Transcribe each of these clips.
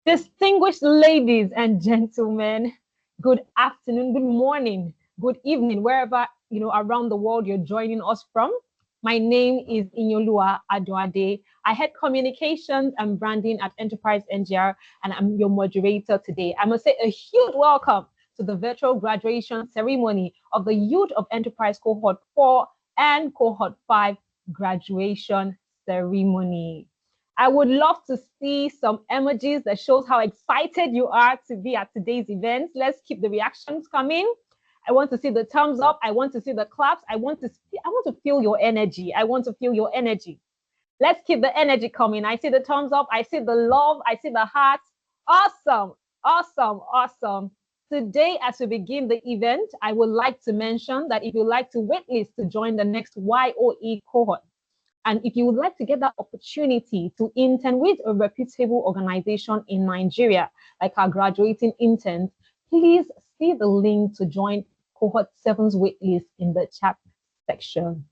Distinguished ladies and gentlemen, good afternoon, good morning, good evening, wherever around the world you're joining us from. My name is Inyolua Adoade. I head communications and branding at EnterpriseNGR, and I'm your moderator today. I must say a huge welcome to the virtual graduation ceremony of the Youth of Enterprise Cohort 4 and Cohort 5 graduation ceremony. I would love to see some emojis that shows how excited you are to be at today's event. Let's keep the reactions coming. I want to see the thumbs up. I want to see the claps. I want to feel your energy. I want to feel your energy. Let's keep the energy coming. I see the thumbs up. I see the love. I see the hearts. Awesome. Awesome. Awesome. Today, as we begin the event, I would like to mention that if you'd like to waitlist to join the next YOE cohort, and if you would like to get that opportunity to intern with a reputable organization in Nigeria, like our graduating interns, please see the link to join Cohort 7's waitlist in the chat section.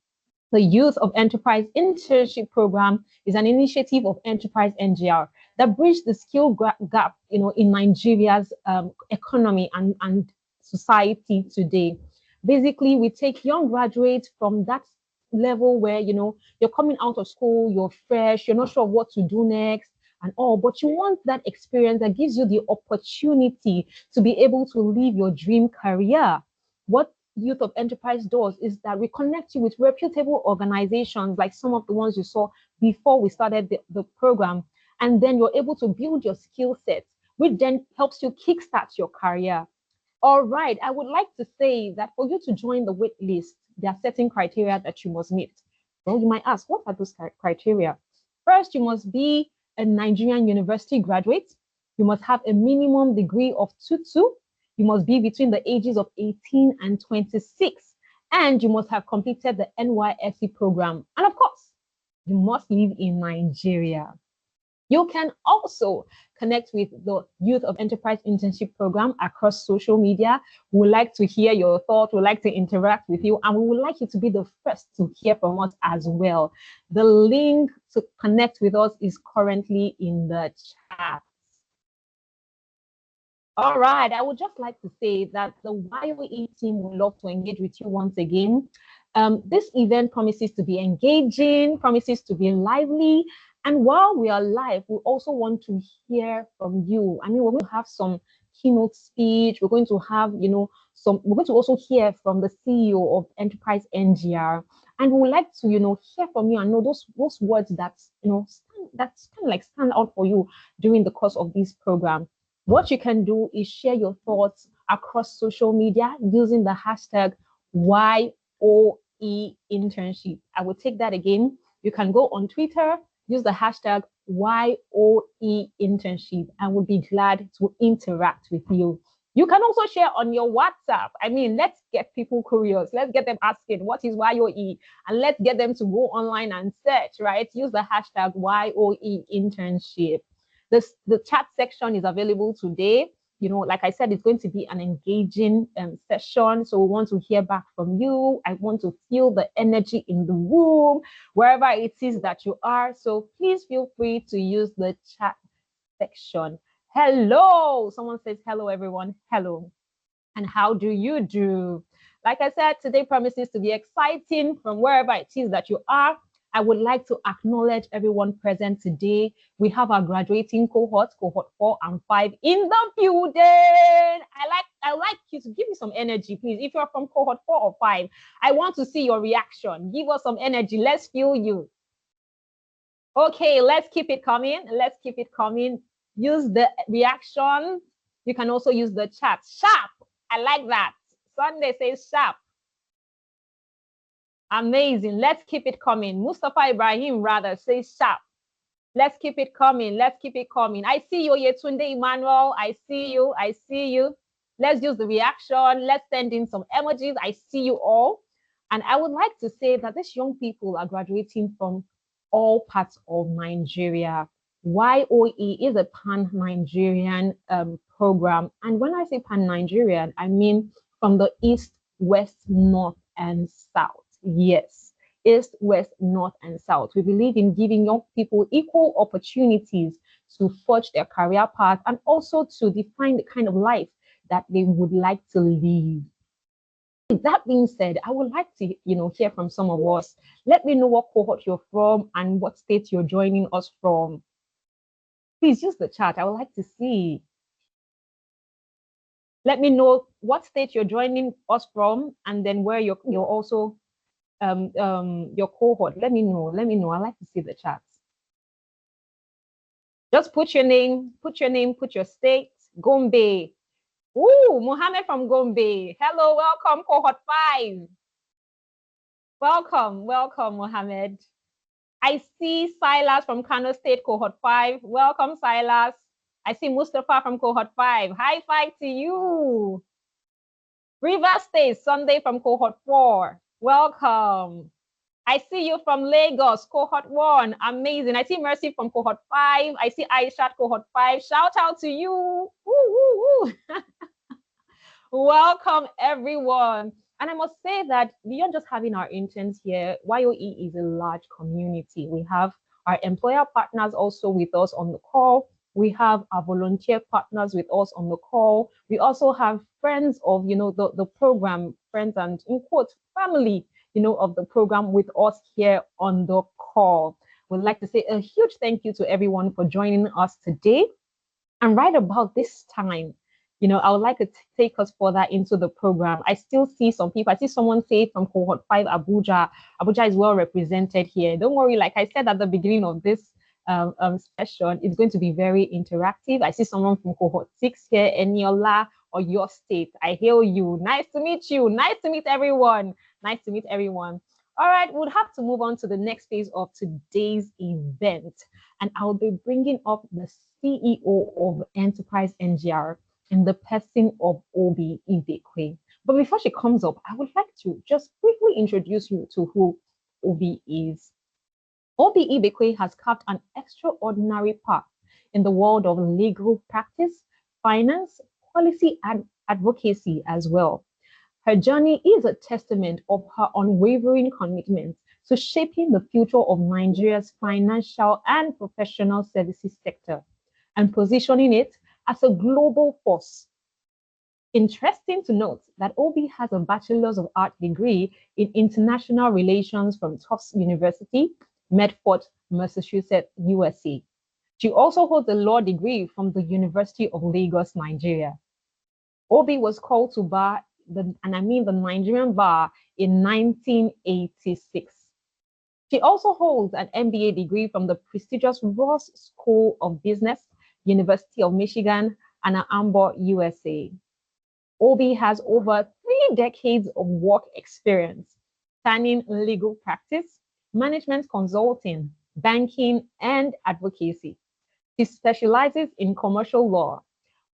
The Youth of Enterprise Internship Program is an initiative of EnterpriseNGR that bridges the skill gap, in Nigeria's economy and society today. Basically, we take young graduates from that level where you're coming out of school, you're fresh, you're not sure what to do next and all, but you want that experience that gives you the opportunity to be able to live your dream career. What Youth of Enterprise does is that we connect you with reputable organizations like some of the ones you saw before we started the program, and then you're able to build your skill set, which then helps you kickstart your career. All right, I would like to say that for you to join the wait list, there are certain criteria that you must meet. Well, you might ask, what are those criteria? First, you must be a Nigerian university graduate. You must have a minimum degree of 2-2. You must be between the ages of 18 and 26. And you must have completed the NYSC program. And of course, you must live in Nigeria. You can also connect with the Youth of Enterprise Internship Program across social media. We would like to hear your thoughts. We'd like to interact with you, and we would like you to be the first to hear from us as well. The link to connect with us is currently in the chat. All right, I would just like to say that the YOE team would love to engage with you once again. This event promises to be engaging, promises to be lively, and while we are live, we also want to hear from you. I mean, we're going to have some keynote speech. We're going to have, we're going to also hear from the CEO of EnterpriseNGR. And we would like to, hear from you and know those words that, that's kind of like stand out for you during the course of this program. What you can do is share your thoughts across social media using the hashtag YOE internship. I will take that again. You can go on Twitter, use the hashtag YOE internship, and we'll be glad to interact with you. You can also share on your WhatsApp. I mean, let's get people curious. Let's get them asking, what is YOE? And let's get them to go online and search, right? Use the hashtag YOE internship. The chat section is available today. Like I said, it's going to be an engaging session. So we want to hear back from you. I want to feel the energy in the room, wherever it is that you are. So please feel free to use the chat section. Hello. Someone says hello, everyone. Hello. And how do you do? Like I said, today promises to be exciting from wherever it is that you are. I would like to acknowledge everyone present today. We have our graduating cohorts, cohort 4 and 5 in the building. I like you to give me some energy, please. If you're from cohort 4 or 5, I want to see your reaction. Give us some energy. Let's feel you. Okay, let's keep it coming. Let's keep it coming. Use the reaction. You can also use the chat. Sharp. I like that. Sunday says sharp. Amazing. Let's keep it coming. Mustafa Ibrahim rather says sharp. Let's keep it coming. Let's keep it coming. I see you, Yetunde Emmanuel. I see you. I see you. Let's use the reaction. Let's send in some emojis. I see you all. And I would like to say that these young people are graduating from all parts of Nigeria. YOE is a pan-Nigerian program. And when I say pan-Nigerian, I mean from the east, west, north, and south. Yes, east, west, north, and south. We believe in giving young people equal opportunities to forge their career path and also to define the kind of life that they would like to live. That being said, I would like to, hear from some of us. Let me know what cohort you're from and what state you're joining us from. Please use the chat. I would like to see. Let me know what state you're joining us from, and then where you're also your cohort. Let me know. I like to see the chat. Just put your name, put your state. Gombe. Ooh, Mohammed from Gombe. Hello, welcome, cohort 5. Welcome, Mohammed. I see Silas from Kano State, cohort 5. Welcome, Silas. I see Mustafa from cohort 5. High five to you. River State, Sunday from cohort 4. Welcome. I see you from Lagos, cohort 1. Amazing. I see Mercy from cohort 5. I see Aisha, cohort 5. Shout out to you. Woo, woo, woo. Welcome, everyone. And I must say that beyond just having our interns here, YOE is a large community. We have our employer partners also with us on the call. We have our volunteer partners with us on the call. We also have friends of, the program, friends and in quotes, family, of the program with us here on the call. We'd like to say a huge thank you to everyone for joining us today. And right about this time, I would like to take us further into the program. I still see some people. I see someone say from cohort 5, Abuja. Abuja is well represented here. Don't worry, like I said at the beginning of this session, it's going to be very interactive. I see someone from cohort 6 here, Eniola, or your state. I hail you. Nice to meet you. Nice to meet everyone. Nice to meet everyone. All right, we'll have to move on to the next phase of today's event. And I'll be bringing up the CEO of EnterpriseNGR in the person of Obi Ibekwe. But before she comes up, I would like to just briefly introduce you to who Obi is. Obi Ibekwe has carved an extraordinary path in the world of legal practice, finance, policy, and advocacy as well. Her journey is a testament of her unwavering commitment to shaping the future of Nigeria's financial and professional services sector and positioning it as a global force. Interesting to note that Obi has a Bachelor's of Art degree in International Relations from Tufts University, Medford, Massachusetts, USA. She also holds a law degree from the University of Lagos, Nigeria. Obi was called to bar, the Nigerian bar, in 1986. She also holds an MBA degree from the prestigious Ross School of Business, University of Michigan, and Ann Arbor, USA. Obi has over 3 decades of work experience, spanning legal practice, management consulting, banking, and advocacy. She specializes in commercial law,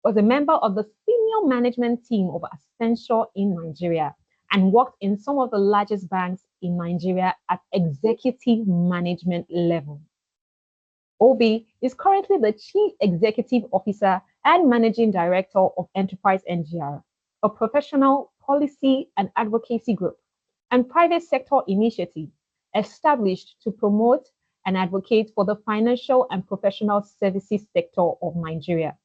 was a member of the senior management team of Accenture in Nigeria, and worked in some of the largest banks in Nigeria at executive management level. Obi is currently the Chief Executive Officer and Managing Director of EnterpriseNGR, a professional policy and advocacy group and private sector initiative established to promote and advocate for the financial and professional services sector of Nigeria,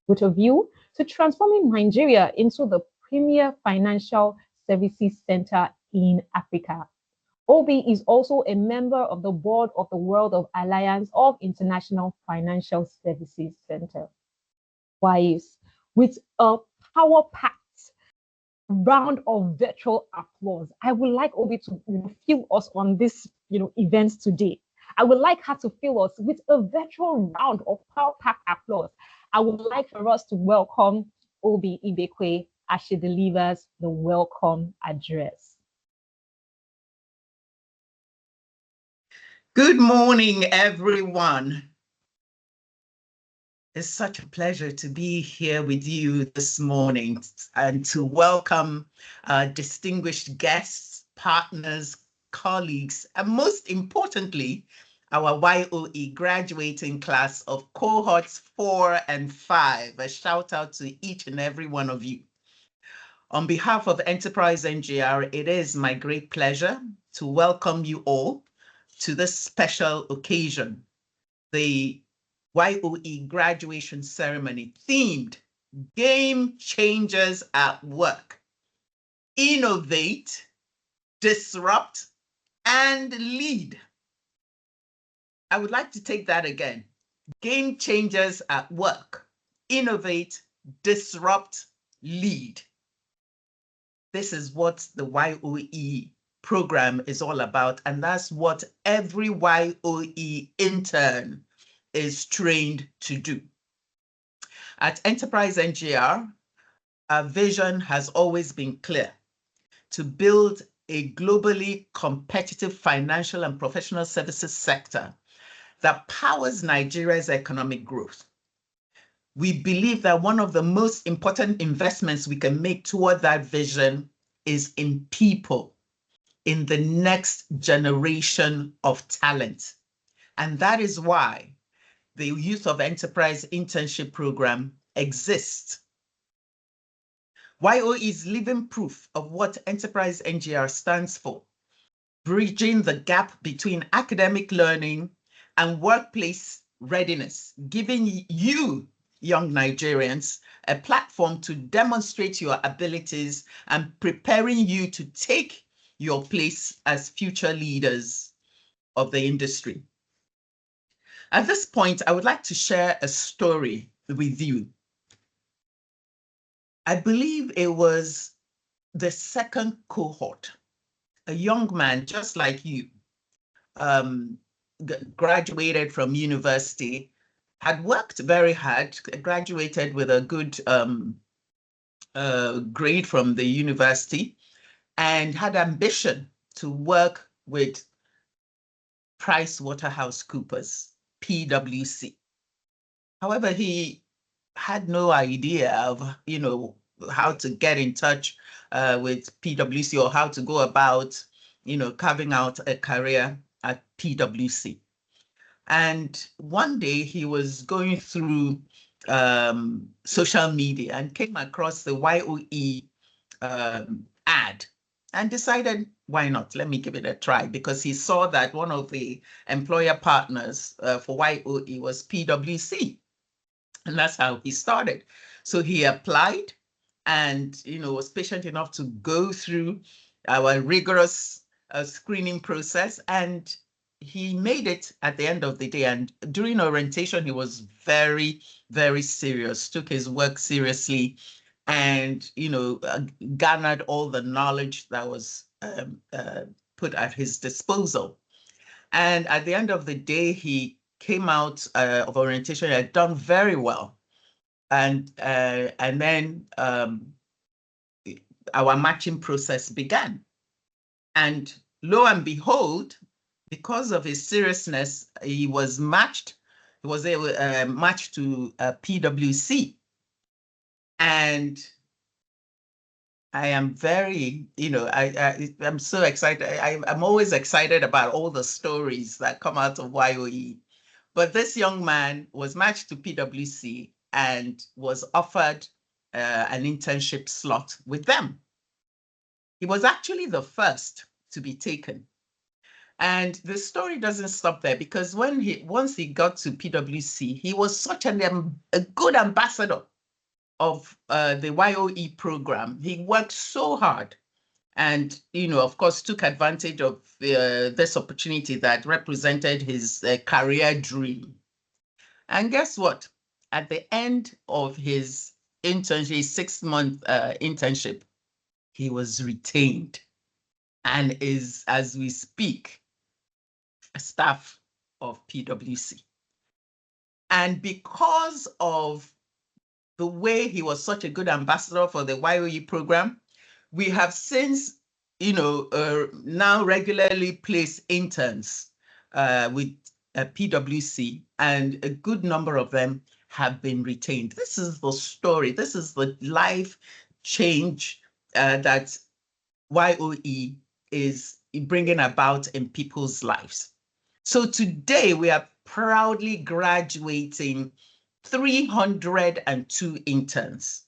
with a view to transforming Nigeria into the premier financial services center in Africa. Obi is also a member of the board of the World of Alliance of International Financial Services Center. WISE, with a power-packed round of virtual applause. I would like Obi to fill us on this event today. I would like her to fill us with a virtual round of power-packed applause. I would like for us to welcome Obi Ibekwe as she delivers the welcome address. Good morning, everyone. It's such a pleasure to be here with you this morning and to welcome distinguished guests, partners, colleagues, and most importantly, our YOE graduating class of cohorts 4 and 5. A shout out to each and every one of you. On behalf of EnterpriseNGR, it is my great pleasure to welcome you all to this special occasion, the YOE graduation ceremony themed Game Changers at Work. Innovate, disrupt, and lead. I would like to take that again. Game Changers at Work. Innovate, disrupt, lead. This is what the YOE program is all about, and that's what every YOE intern is trained to do. At EnterpriseNGR, our vision has always been clear: to build a globally competitive financial and professional services sector that powers Nigeria's economic growth. We believe that one of the most important investments we can make toward that vision is in people, in the next generation of talent. And that is why the Youth of Enterprise Internship Program exists. YOE is living proof of what EnterpriseNGR stands for: bridging the gap between academic learning and workplace readiness, giving you, young Nigerians, a platform to demonstrate your abilities and preparing you to take your place as future leaders of the industry. At this point, I would like to share a story with you. I believe it was the second cohort, a young man just like you, graduated from university, had worked very hard, graduated with a good grade from the university, and had ambition to work with PricewaterhouseCoopers, PwC. However, he had no idea of, how to get in touch with PwC or how to go about, carving out a career at PwC. And one day he was going through social media and came across the YOE ad and decided, why not? Let me give it a try, because he saw that one of the employer partners for YOE was PwC. And that's how he started. So he applied and, was patient enough to go through our rigorous screening process, and he made it at the end of the day. And during orientation, he was very, very serious, took his work seriously, and, garnered all the knowledge that was put at his disposal. And at the end of the day, he came out of orientation, had done very well. And then our matching process began. And lo and behold, because of his seriousness, he was matched. He was matched to PwC. And I am very, I'm so excited. I'm always excited about all the stories that come out of YOE. But this young man was matched to PwC and was offered an internship slot with them. He was actually the first to be taken. And the story doesn't stop there, because once he got to PwC, he was such a good ambassador of the YOE program. He worked so hard and, of course, took advantage of this opportunity that represented his career dream. And guess what? At the end of his internship, 6-month internship, he was retained and is, as we speak, a staff of PwC. And because of the way he was such a good ambassador for the YOE program, we have since, now regularly placed interns with PwC, and a good number of them have been retained. This is the story. This is the life change that YOE is bringing about in people's lives. So today we are proudly graduating 302 interns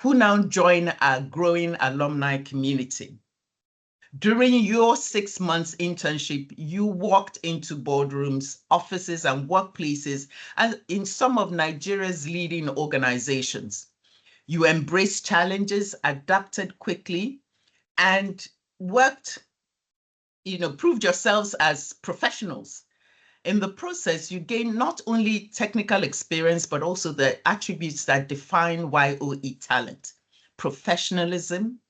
who now join our growing alumni community. During your 6 months internship, you walked into boardrooms, offices, and workplaces, and in some of Nigeria's leading organizations. You embraced challenges, adapted quickly, and worked, proved yourselves as professionals. In the process, you gain not only technical experience, but also the attributes that define YOE talent: professionalism,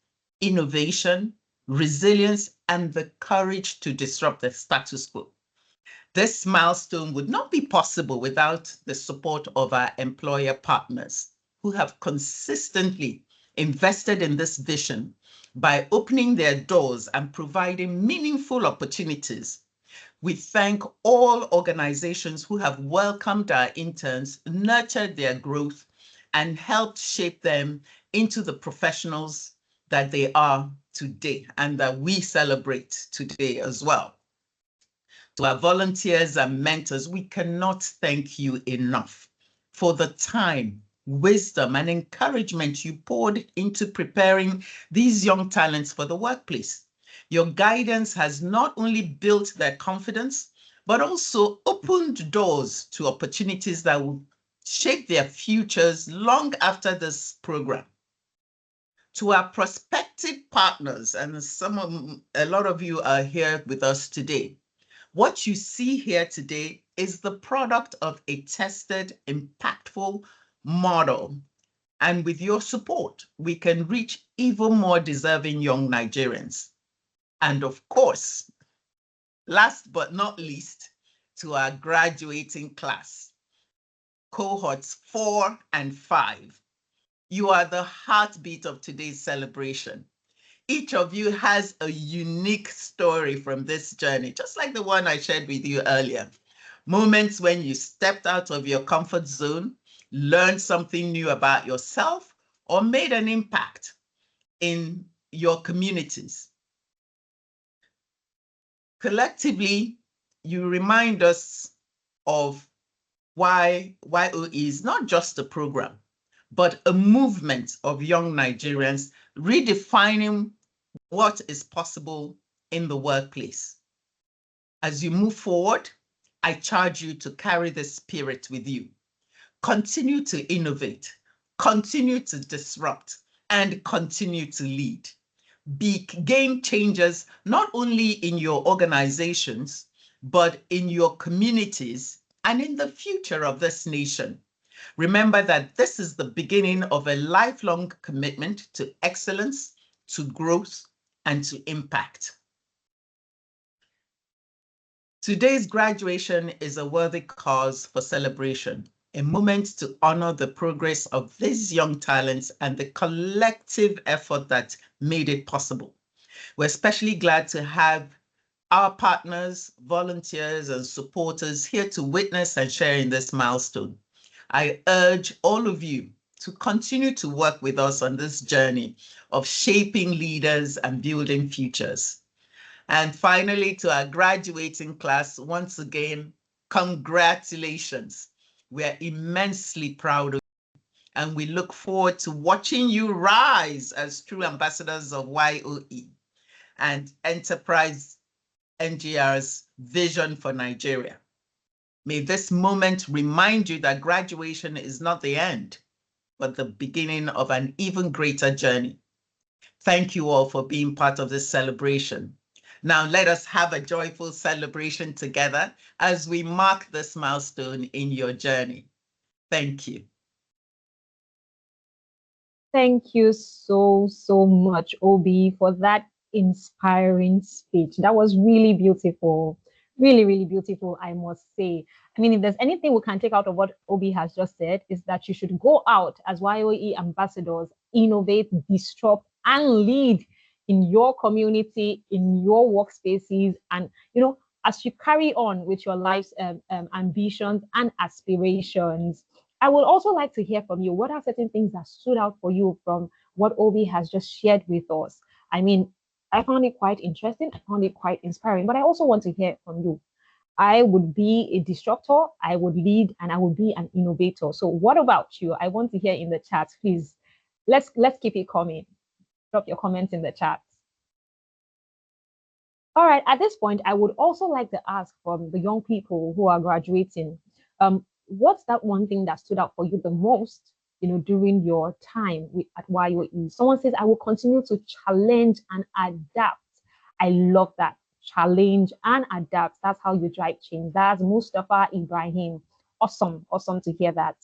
innovation, resilience, and the courage to disrupt the status quo. This milestone would not be possible without the support of our employer partners, who have consistently invested in this vision by opening their doors and providing meaningful opportunities. We thank all organizations who have welcomed our interns, nurtured their growth, and helped shape them into the professionals that they are today and that we celebrate today as well. To our volunteers and mentors, we cannot thank you enough for the time, wisdom, and encouragement you poured into preparing these young talents for the workplace. Your guidance has not only built their confidence, but also opened doors to opportunities that will shape their futures long after this program. To our prospective partners, and a lot of you are here with us today, what you see here today is the product of a tested, impactful model. And with your support, we can reach even more deserving young Nigerians. And of course, last but not least, to our graduating class, cohorts 4 and 5. You are the heartbeat of today's celebration. Each of you has a unique story from this journey, just like the one I shared with you earlier. Moments when you stepped out of your comfort zone, learned something new about yourself, or made an impact in your communities. Collectively, you remind us of why YOE is not just a program, but a movement of young Nigerians redefining what is possible in the workplace. As you move forward, I charge you to carry this spirit with you. Continue to innovate, continue to disrupt, and continue to lead. Be game changers, not only in your organizations, but in your communities and in the future of this nation. Remember that this is the beginning of a lifelong commitment to excellence, to growth, and to impact. Today's graduation is a worthy cause for celebration, a moment to honor the progress of these young talents and the collective effort that made it possible. We're especially glad to have our partners, volunteers, and supporters here to witness and share in this milestone. I urge all of you to continue to work with us on this journey of shaping leaders and building futures. And finally, to our graduating class, once again, congratulations. We're immensely proud of you, and we look forward to watching you rise as true ambassadors of YOE and EnterpriseNGR's vision for Nigeria. May this moment remind you that graduation is not the end, but the beginning of an even greater journey. Thank you all for being part of this celebration. Now let us have a joyful celebration together as we mark this milestone in your journey. Thank you. Thank you so much, Obi, for that inspiring speech. That was really beautiful. Really beautiful, I must say. I mean, if there's anything we can take out of what Obi has just said, is that you should go out as YOE ambassadors, innovate, disrupt, and lead in your community, in your workspaces, and as you carry on with your life's ambitions and aspirations. I would also like to hear from you. What are certain things that stood out for you from what Obi has just shared with us? I mean, I found it quite interesting. I found it quite inspiring, but I also want to hear from you. I would be a disruptor, I would lead, and I would be an innovator. So what about you? I want to hear in the chat, please. Let's keep it coming. Drop your comments in the chat. All right, at this point, I would also like to ask from the young people who are graduating, what's that one thing that stood out for you the most, during your time at YOE? Someone says, I will continue to challenge and adapt. I love that. Challenge and adapt. That's how you drive change. That's Mustafa Ibrahim. Awesome. Awesome to hear that.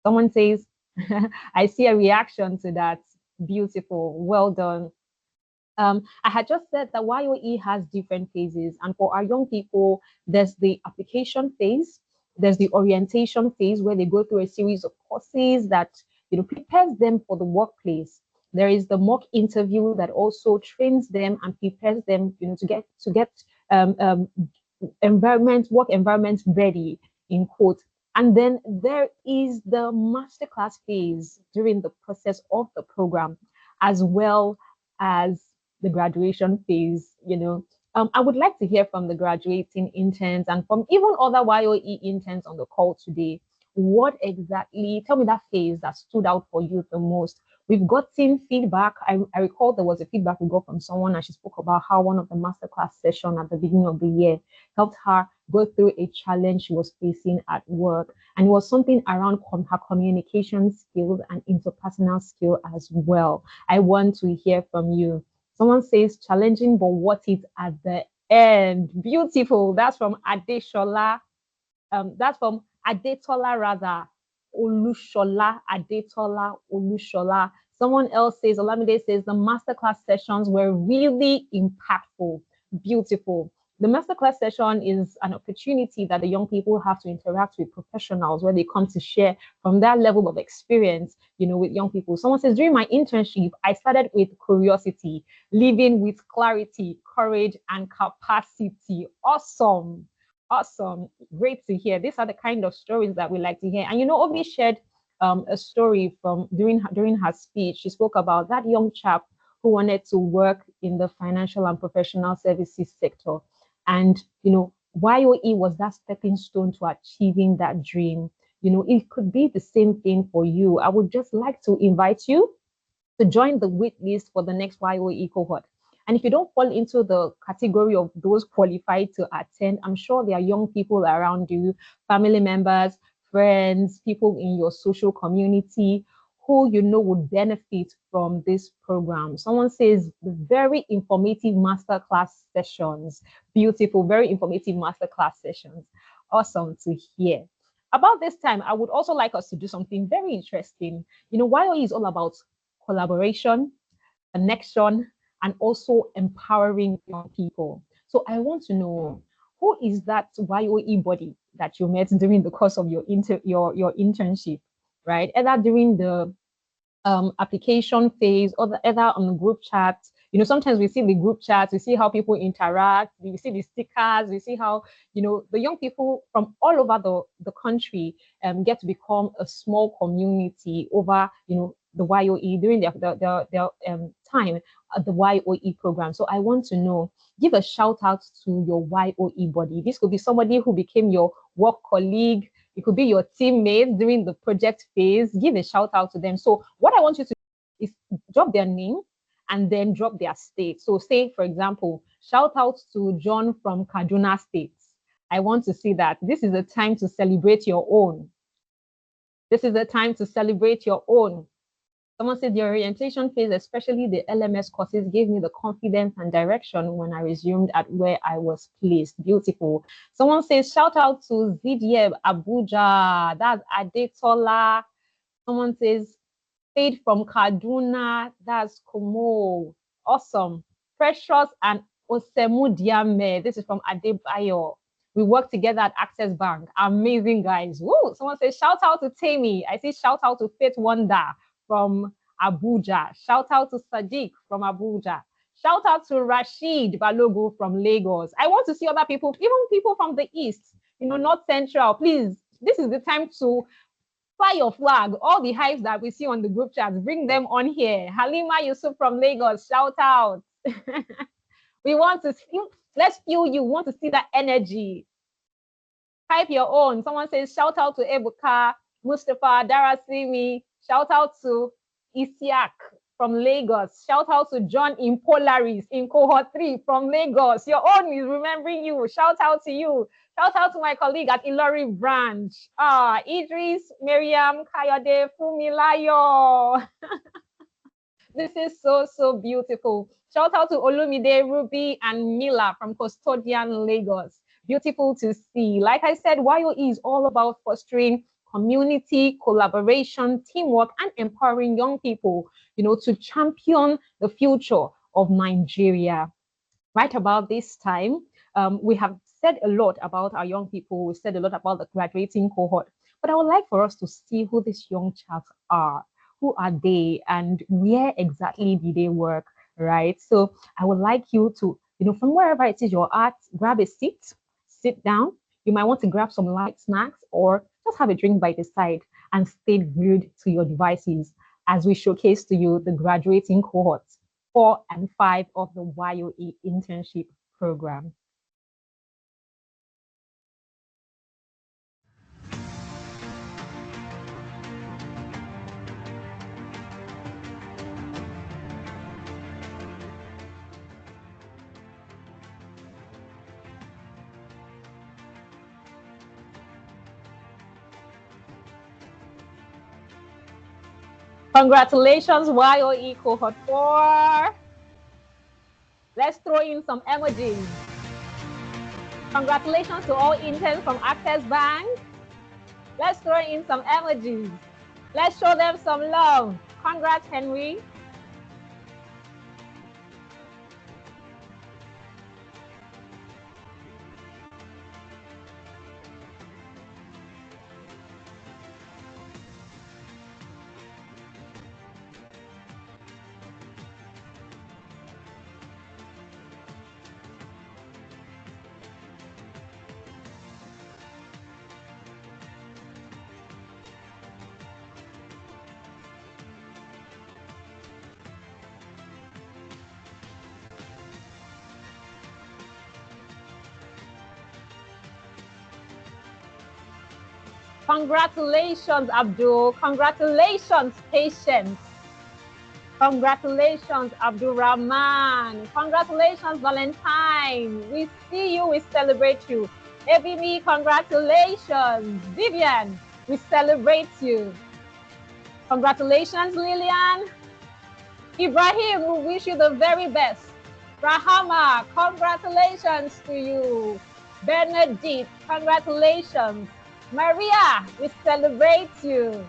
Someone says, I see a reaction to that. Beautiful. Well done. I had just said that YOE has different phases, and for our young people, there's the application phase, there's the orientation phase where they go through a series of courses that prepares them for the workplace. There is the mock interview that also trains them and prepares them, to get um, um, work environment ready in quote. And then there is the masterclass phase during the process of the program, as well as the graduation phase. I would like to hear from the graduating interns and from even other YOE interns on the call today. What exactly, tell me that phase that stood out for you the most. We've gotten feedback. I recall there was a feedback we got from someone, and she spoke about how one of the masterclass session at the beginning of the year helped her go through a challenge she was facing at work. And it was something around her communication skills and interpersonal skill as well. I want to hear from you. Someone says challenging, but what it at the end. Beautiful. That's from Adeshola. That's from Adetola rather. Olushola, Adetola, Olushola. Someone else says, Olamide says, the masterclass sessions were really impactful. Beautiful. The masterclass session is an opportunity that the young people have to interact with professionals where they come to share from that level of experience, with young people. Someone says, during my internship, I started with curiosity, living with clarity, courage, and capacity. Awesome. Awesome. Great to hear. These are the kind of stories that we like to hear. And Obi shared a story from during her speech. She spoke about that young chap who wanted to work in the financial and professional services sector. And YOE was that stepping stone to achieving that dream. It could be the same thing for you. I would just like to invite you to join the wait list for the next YOE cohort. And if you don't fall into the category of those qualified to attend, I'm sure there are young people around you, family members, friends, people in your social community who would benefit from this program. Someone says very informative masterclass sessions. Beautiful, very informative masterclass sessions. Awesome to hear. About this time, I would also like us to do something very interesting. YOE is all about collaboration, connection, and also empowering young people. So I want to know, who is that YOE body that you met during the course of your internship, right? Either during the application phase or either on the group chat. Sometimes we see the group chats, we see how people interact, we see the stickers, we see how, the young people from all over the country get to become a small community over, the YOE during their time at the YOE program. So I want to know, give a shout out to your YOE body. This could be somebody who became your work colleague, it could be your teammates during the project phase. Give a shout out to them. So what I want you to do is drop their name and then drop their state. So say, for example, shout out to John from Kaduna State. I want to see that. This is a time to celebrate your own. This is a time to celebrate your own. Someone said the orientation phase, especially the LMS courses, gave me the confidence and direction when I resumed at where I was placed. Beautiful. Someone says, shout out to ZDM Abuja. That's Adetola. Someone says, Fade from Kaduna. That's Kumo. Awesome. Precious and Osemu Diame. This is from Adebayo. We work together at Access Bank. Amazing, guys. Woo! Someone says, shout out to Tammy. I see shout out to Faith Wonder from Abuja. Shout out to Sadiq from Abuja. Shout out to Rashid Balogu from Lagos. I want to see other people, even people from the East, North Central. Please, this is the time to fly your flag. All the hives that we see on the group chats, bring them on here. Halima Yusuf from Lagos, shout out. We want to feel, let's feel you. We want to see that energy. Type your own. Someone says, shout out to Ebuka, Mustafa, Darasimi. Shout out to Isiak. from Lagos. Shout out to John in Polaris in cohort 3 from Lagos. Your own is remembering you. Shout out to you. Shout out to my colleague at Ilori branch. Idris, Miriam, Kayode, Fumilayo. This is so beautiful. Shout out to Olumide, Ruby, and Mila from Custodian, Lagos. Beautiful to see. Like I said, YOE is all about fostering community, collaboration, teamwork, and empowering young people, to champion the future of Nigeria. Right about this time, we have said a lot about our young people. We said a lot about the graduating cohort, but I would like for us to see who these young chaps are. Who are they and where exactly do they work, right? So I would like you to, from wherever it is you're at, grab a seat, sit down. You might want to grab some light snacks or just have a drink by the side and stay glued to your devices as we showcase to you the graduating cohorts 4 and 5 of the YOE internship program. Congratulations, YOE cohort 4. Let's throw in some emojis. Congratulations to all interns from Access Bank. Let's throw in some emojis. Let's show them some love. Congrats, Henry. Congratulations, Abdul. Congratulations, Patience. Congratulations, Abdul Rahman. Congratulations, Valentine. We see you, we celebrate you. Ebimi, congratulations. Vivian, we celebrate you. Congratulations, Lillian. Ibrahim, we wish you the very best. Rahama, congratulations to you. Benedict, congratulations. Maria, we celebrate you.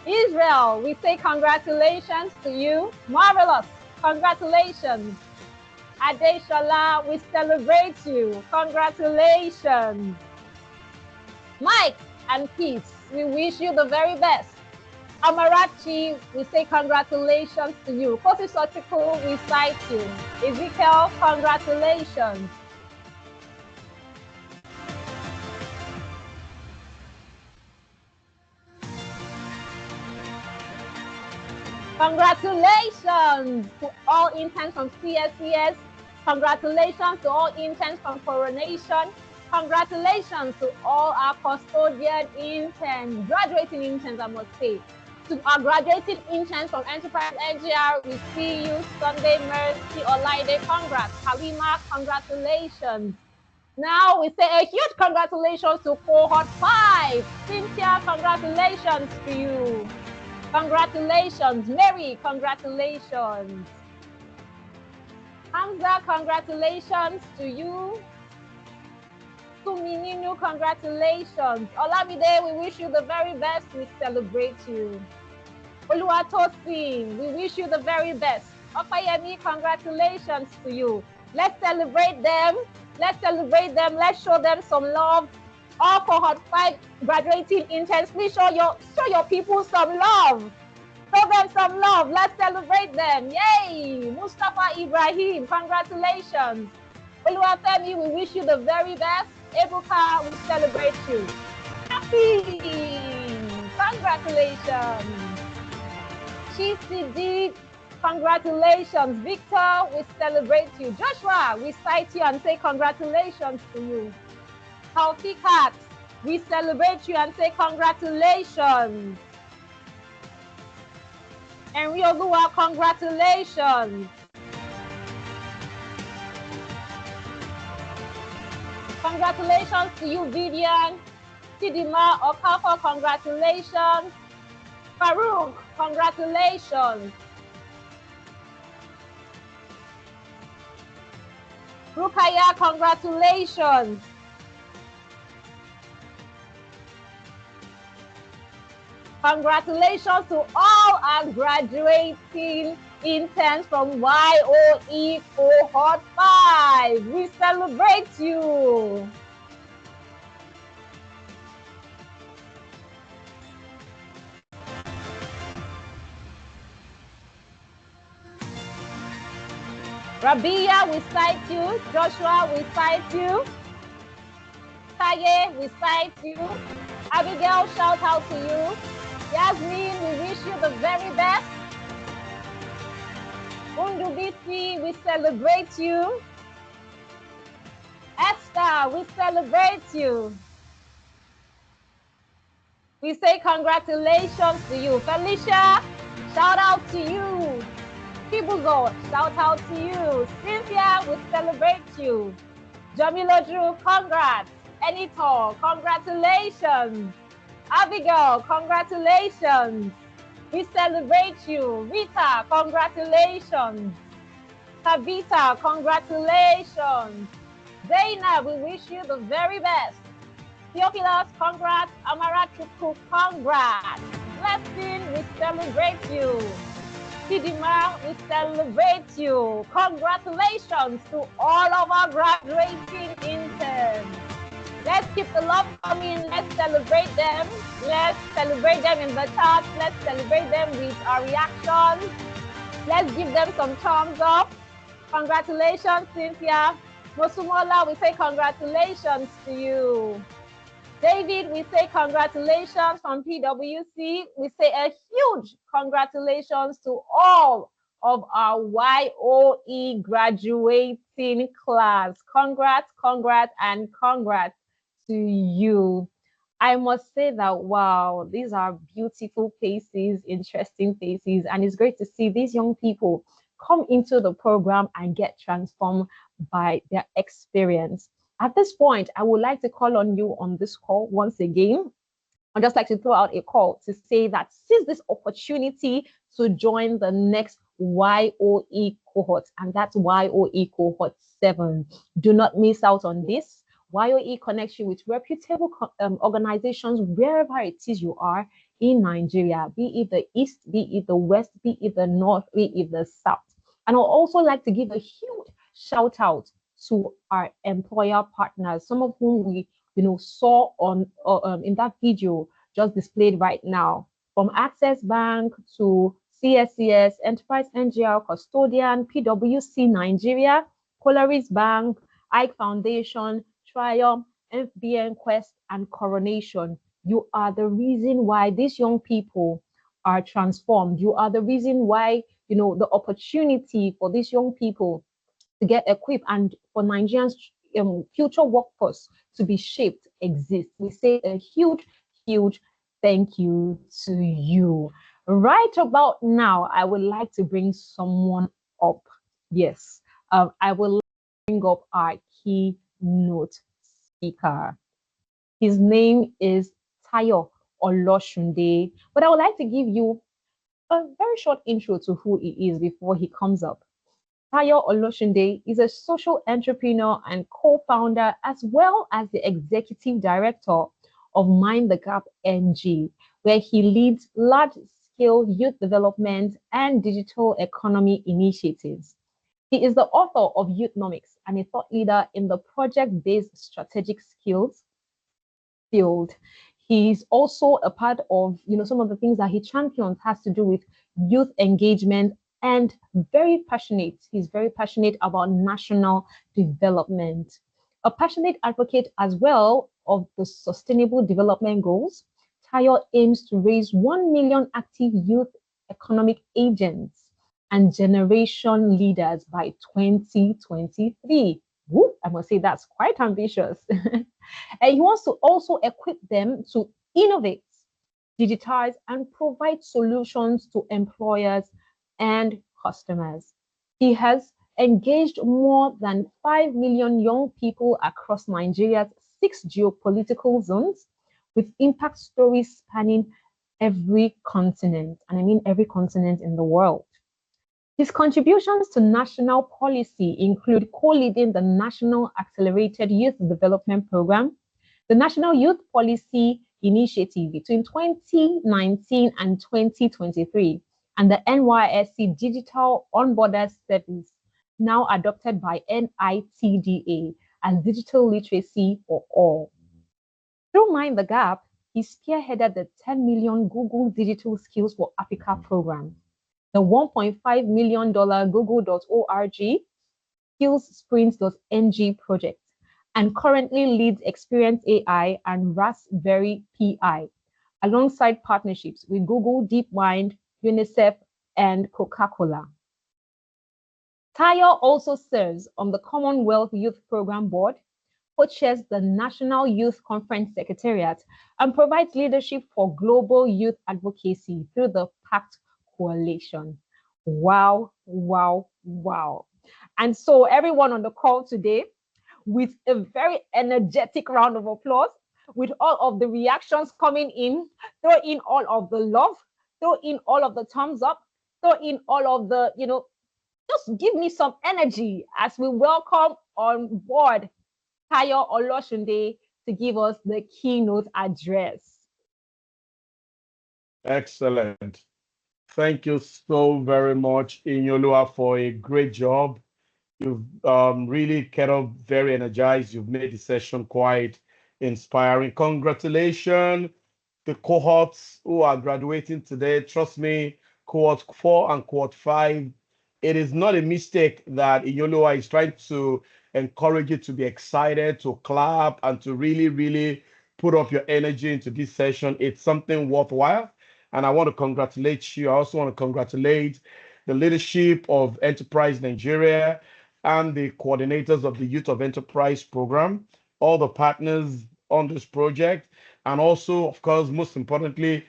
Israel, we say congratulations to you. Marvelous, congratulations. Adeshala, we celebrate you. Congratulations. Mike and Peace, we wish you the very best. Amarachi, we say congratulations to you. Kosi Sotiku, we cite you. Ezekiel, congratulations. Congratulations to all interns from CSCS. Congratulations to all interns from Coronation. Congratulations to all our custodian interns, graduating interns, I must say. To our graduating interns from EnterpriseNGR, we see you. Sunday Mercy, Olaide, congrats. Halima, congratulations. Now we say a huge congratulations to cohort 5. Cynthia, congratulations to you. Congratulations. Mary, congratulations. Hamza, congratulations to you. Tumininu, congratulations. Olamide, we wish you the very best. We celebrate you. Oluwatosin, we wish you the very best. Opayemi, congratulations to you. Let's celebrate them. Let's celebrate them. Let's show them some love. All cohort 5 graduating interns, please show your people some love. Show them some love. Let's celebrate them. Yay! Mustafa Ibrahim, congratulations. Oluwafemi, we wish you the very best. Ebuka, we celebrate you. Happy! Congratulations. Chisidik, congratulations. Victor, we celebrate you. Joshua, we cite you and say congratulations to you. Taufikat, we celebrate you and say congratulations. Enriolua, congratulations. Congratulations to you, Vivian. Chidima Okafor, congratulations. Farouk, congratulations. Rukaya, congratulations. Congratulations to all our graduating interns from YOE Cohort 5. We celebrate you. Rabia, we cite you. Joshua, we cite you. Taye, we cite you. Abigail, shout out to you. Yasmin, we wish you the very best. Undubisi, we celebrate you. Esther, we celebrate you. We say congratulations to you. Felicia, shout out to you. Kibuzo, shout out to you. Cynthia, we celebrate you. Jamila Drew, congrats. Enito, congratulations. Abigail, congratulations. We celebrate you. Rita, congratulations. Tabitha, congratulations. Zainab, we wish you the very best. Theophilus, congrats. Amarachuku, congrats. Blessing, we celebrate you. Chidima, we celebrate you. Congratulations to all of our graduating interns. Let's keep the love coming. Let's celebrate them. Let's celebrate them in the chat. Let's celebrate them with our reactions. Let's give them some thumbs up. Congratulations, Cynthia. Mosumola, we say congratulations to you. David, we say congratulations from PwC. We say a huge congratulations to all of our YOE graduating class. Congrats, congrats, and congrats to you. I must say that, wow, these are beautiful faces, interesting faces, and it's great to see these young people come into the program and get transformed by their experience. At this point, I would like to call on you on this call once again. I'd just like to throw out a call to say that seize this opportunity to join the next YOE cohort, and that's YOE cohort 7. Do not miss out on this. YOE connects you with reputable organizations wherever it is you are in Nigeria, be it the East, be it the West, be it the North, be it the South. And I'd also like to give a huge shout out to our employer partners, some of whom we saw on in that video just displayed right now, from Access Bank to CSCS, EnterpriseNGR, Custodian, PwC Nigeria, Polaris Bank, Ike Foundation, Triumph, FBN Quest, and Coronation. You are the reason why these young people are transformed. You are the reason why the opportunity for these young people to get equipped and for Nigerians' future workforce to be shaped exists. We say a huge, huge thank you to you. Right about now, I would like to bring someone up. Yes, I will bring up our keynote speaker. His name is Tayo Oloshunde, but I would like to give you a very short intro to who he is before he comes up. Tayo Oloshunde is a social entrepreneur and co-founder, as well as the executive director of Mind the Gap NG, where he leads large-scale youth development and digital economy initiatives. He is the author of Youthnomics and a thought leader in the project-based strategic skills field. He's also a part of, some of the things that he champions has to do with youth engagement and very passionate. He's very passionate about national development. A passionate advocate as well of the Sustainable Development Goals. Tayo aims to raise 1 million active youth economic agents and generation leaders by 2023. Woo, I must say that's quite ambitious. And he wants to also equip them to innovate digitize, and provide solutions to employers and customers. He has engaged more than 5 million young people across Nigeria's 6 geopolitical zones with impact stories spanning every continent, and I mean every continent in the world. His contributions to national policy include co-leading the National Accelerated Youth Development Program, the National Youth Policy Initiative between 2019 and 2023, and the NYSC Digital Onboarder Service, now adopted by NITDA as Digital Literacy for All. Through Mind the Gap, he spearheaded the 10 million Google Digital Skills for Africa program, the $1.5 million google.org skillssprints.ng project, and currently leads Experience AI and Raspberry Pi, alongside partnerships with Google DeepMind, UNICEF, and Coca-Cola. Tayo also serves on the Commonwealth Youth Program Board, co-chairs the National Youth Conference Secretariat, and provides leadership for global youth advocacy through the PACT Coalition. Wow, wow, wow. And so everyone on the call today, with a very energetic round of applause, with all of the reactions coming in, throw in all of the love, throw in all of the thumbs up, throw in all of the, just give me some energy as we welcome on board Tayo Oloshunde to give us the keynote address. Excellent. Thank you so very much, Inyolua, for a great job. You've really kept up very energized. You've made the session quite inspiring. Congratulations, the cohorts who are graduating today. Trust me, cohort 4 and cohort 5. It is not a mistake that Inyolua is trying to encourage you to be excited, to clap, and to really, really put up your energy into this session. It's something worthwhile. And I want to congratulate you. I also want to congratulate the leadership of EnterpriseNGR and the coordinators of the Youth of Enterprise program, all the partners on this project, and also, of course, most importantly,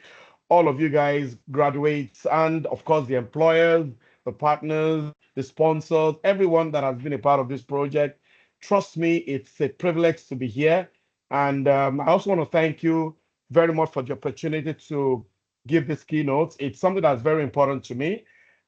all of you guys graduates, and of course, the employers, the partners, the sponsors, everyone that has been a part of this project. Trust me, it's a privilege to be here. And I also want to thank you very much for the opportunity to give this keynote. It's something that's very important to me.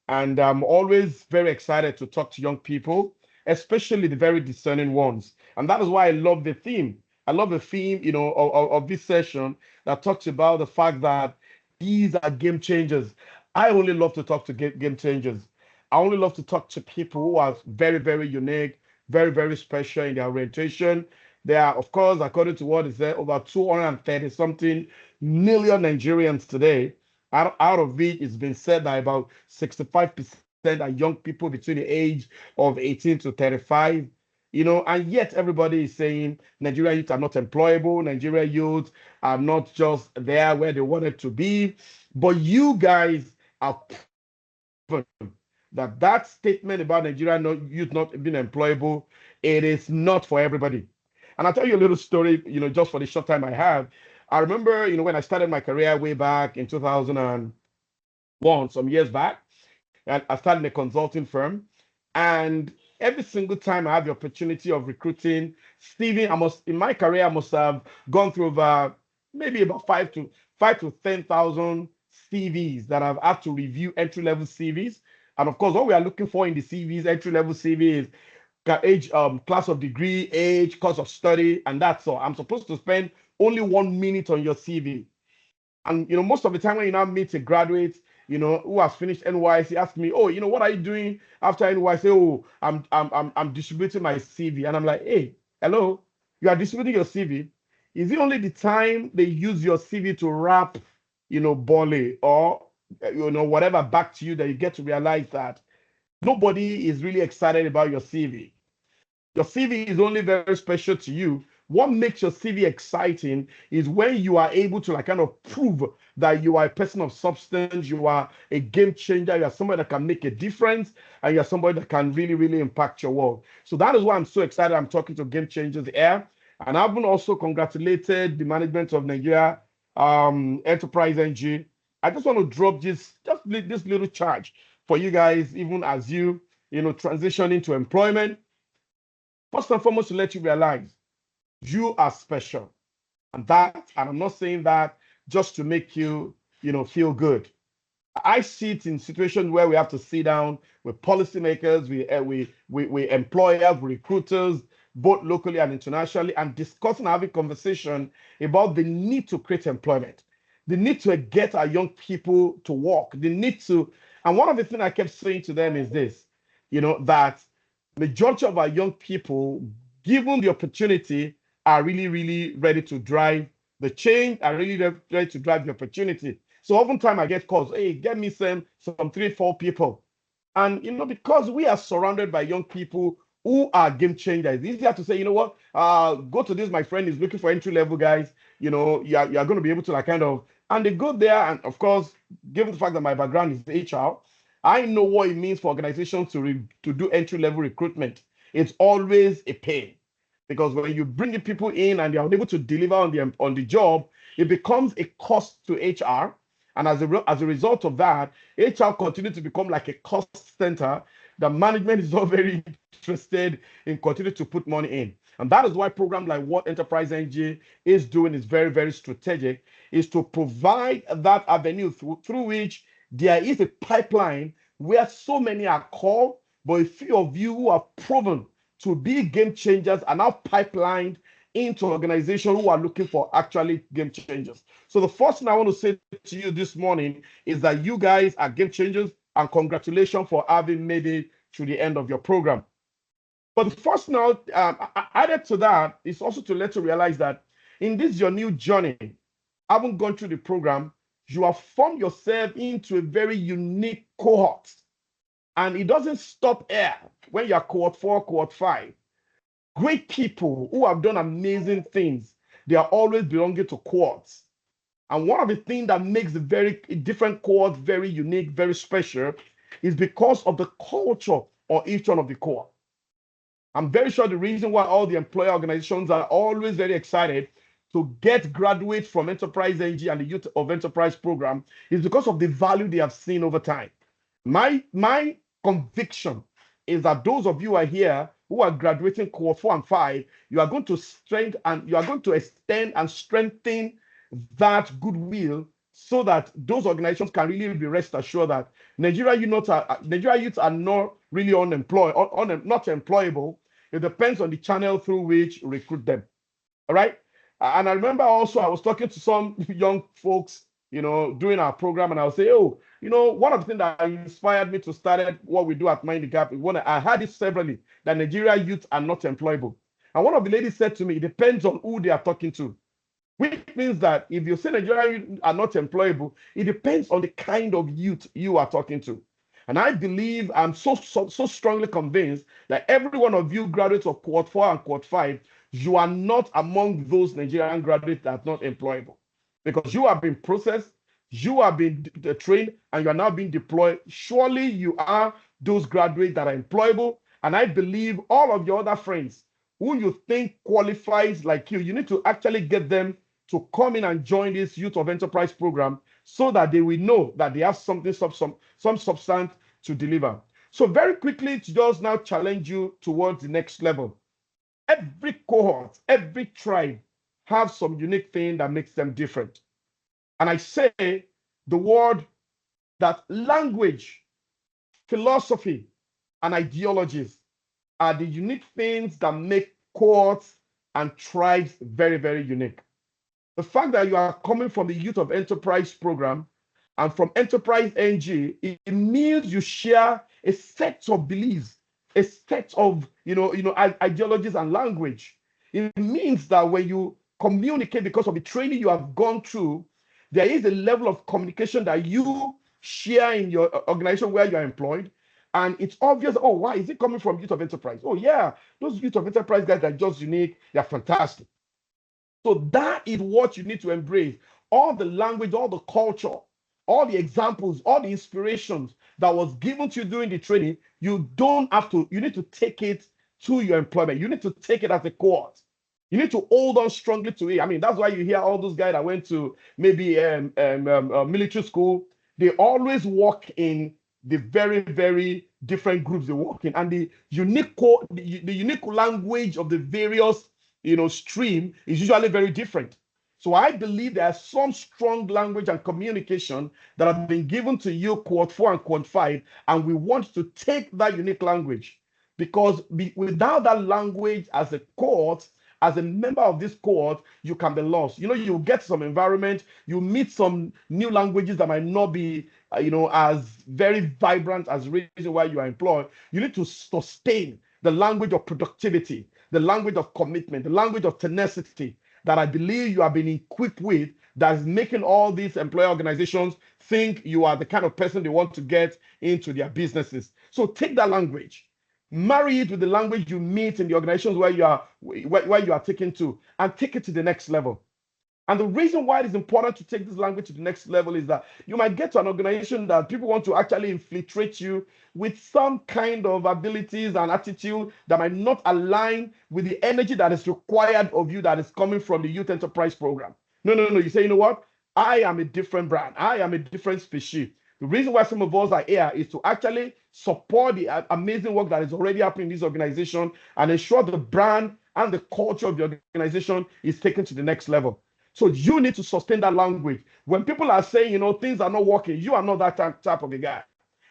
And I'm always very excited to talk to young people, especially the very discerning ones. And that is why I love the theme. I love the theme, of this session that talks about the fact that these are game changers. I only love to talk to game changers. I only love to talk to people who are very, very unique, very, very special in their orientation. There are, of course, according to what is there, over 230 something million Nigerians today. Out of which it's been said that about 65% are young people between the age of 18 to 35. And yet everybody is saying Nigerian youth are not employable, Nigerian youth are not just there where they wanted to be. But you guys are proven that statement about Nigerian youth not being employable, it is not for everybody. And I'll tell you a little story, just for the short time I have. I remember, when I started my career way back in 2001, some years back, and I started in a consulting firm. And every single time I have the opportunity of recruiting, Stevie, in my career, I must have gone through maybe about 5 to 10,000 CVs that I've had to review, entry-level CVs. And of course, what we are looking for in the CVs, entry-level CV, is age, class of degree, age, course of study, and that's all. I'm supposed to spend only 1 minute on your CV. And most of the time when you now meet a graduate, who has finished NYC, ask me, oh, what are you doing after NYC? Oh, I'm distributing my CV. And I'm like, hey, hello, you are distributing your CV. Is it only the time they use your CV to wrap, Bolly or whatever back to you that you get to realize that nobody is really excited about your CV? Your CV is only very special to you. What makes your CV exciting is when you are able to kind of prove that you are a person of substance, you are a game changer, you are somebody that can make a difference, and you are somebody that can really, really impact your world. So that is why I'm so excited. I'm talking to game changers here. And I've been also congratulated the management of Nigeria Enterprise NG, I just want to drop this little charge for you guys, even as you transition into employment. First and foremost, to let you realize you are special, and I'm not saying that just to make you feel good. I see it in situations where we have to sit down with policymakers, we employers, recruiters, both locally and internationally, and discussing, having conversation about the need to create employment, the need to get our young people to work, the need to. And one of the things I kept saying to them is this, that majority of our young people, given the opportunity, are really, really ready to drive the change, are really ready to drive the opportunity. So oftentimes I get calls, hey, get me some 3-4 people. And because we are surrounded by young people who are game changers, it's easier to say, go to this, my friend is looking for entry-level guys, you are going to be able to and they go there, and of course, given the fact that my background is HR, I know what it means for organizations to do entry-level recruitment. It's always a pain. Because when you bring people in and they are unable to deliver on the job, it becomes a cost to HR. And as a result of that, HR continues to become like a cost center. The management is not very interested in continuing to put money in. And that is why programs like what EnterpriseNGR is doing is very, very strategic, is to provide that avenue through which there is a pipeline where so many are called, but a few of you who are proven to be game changers are now pipelined into organizations who are looking for actually game changers. So the first thing I want to say to you this morning is that you guys are game changers, and congratulations for having made it to the end of your program. But the first now, added to that is also to let you realize that in this your new journey, having gone through the program, you have formed yourself into a very unique cohort. And it doesn't stop here when you're cohort 4, cohort 5. Great people who have done amazing things, they are always belonging to cohorts. And one of the things that makes the very different cohort very unique, very special, is because of the culture of each one of the cohort. I'm very sure the reason why all the employer organizations are always very excited to get graduates from EnterpriseNG and the Youth of Enterprise program is because of the value they have seen over time. My conviction is that those of you who are here who are graduating cohort 4 and 5, you are going to strengthen and you are going to extend and strengthen that goodwill so that those organizations can really be rest assured that Nigeria youths are not really unemployed, not employable. It depends on the channel through which you recruit them. All right. And I remember also I was talking to some young folks, during our program, and I'll say, oh, one of the things that inspired me to start what we do at Mind the Gap is I had it severally that Nigeria youth are not employable. And one of the ladies said to me, it depends on who they are talking to. Which means that if you say Nigeria youth are not employable, it depends on the kind of youth you are talking to. And I believe, I'm so strongly convinced that every one of you graduates of cohort 4 and cohort 5, you are not among those Nigerian graduates that are not employable. Because you have been processed, you have been trained, and you are now being deployed. Surely you are those graduates that are employable. And I believe all of your other friends who you think qualifies like you need to actually get them to come in and join this Youth of Enterprise program so that they will know that they have something, some substance to deliver. So very quickly, to just now challenge you towards the next level. Every cohort, every tribe have some unique thing that makes them different. And I say the word that language, philosophy, and ideologies are the unique things that make cohorts and tribes very, very unique. The fact that you are coming from the Youth of Enterprise program and from EnterpriseNG, it means you share a set of beliefs, a set of ideologies and language. It means that when you communicate because of the training you have gone through, there is a level of communication that you share in your organization where you are employed. And it's obvious, oh, why is it coming from Youth of Enterprise? Oh, yeah, those Youth of Enterprise guys are just unique. They're fantastic. So that is what you need to embrace. All the language, all the culture, all the examples, all the inspirations that was given to you during the training, you need to take it to your employment. You need to take it as a cohort. You need to hold on strongly to it. I mean, that's why you hear all those guys that went to maybe military school. They always work in the very, very different groups they work in, and the the unique language of the various, stream is usually very different. So I believe there are some strong language and communication that have been given to you, Cohort 4 and Cohort 5, and we want to take that unique language because without that language as a cohort, as a member of this cohort, you can be lost. You get some environment, you meet some new languages that might not be, as very vibrant as the reason why you are employed. You need to sustain the language of productivity, the language of commitment, the language of tenacity that I believe you have been equipped with, that is making all these employer organizations think you are the kind of person they want to get into their businesses. So take that language, marry it with the language you meet in the organizations where you are taken to, and take it to the next level. And the reason why it is important to take this language to the next level is that you might get to an organization that people want to actually infiltrate you with some kind of abilities and attitude that might not align with the energy that is required of you that is coming from the youth enterprise program. No. You say, you know what? I am a different brand. I am a different species. The reason why some of us are here is to actually support the amazing work that is already happening in this organization and ensure the brand and the culture of the organization is taken to the next level. So you need to sustain that language. When people are saying, things are not working, you are not that type of a guy.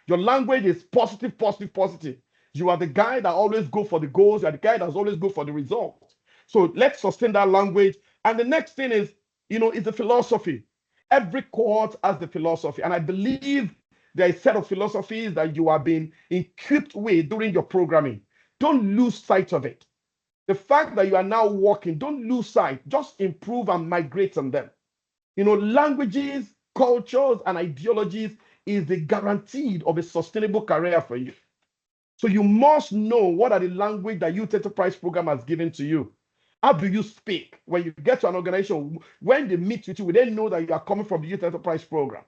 Your language is positive, positive, positive. You are the guy that always go for the goals. You are the guy that's always go for the results. So let's sustain that language. And the next thing is, is the philosophy. Every cohort has the philosophy. And I believe there is a set of philosophies that you have been equipped with during your programming. Don't lose sight of it. The fact that you are now working, don't lose sight. Just improve and migrate on them. Languages, cultures, and ideologies is the guarantee of a sustainable career for you. So you must know what are the language that Youth Enterprise Program has given to you. How do you speak? When you get to an organization, when they meet with you, they know that you are coming from the Youth Enterprise Program.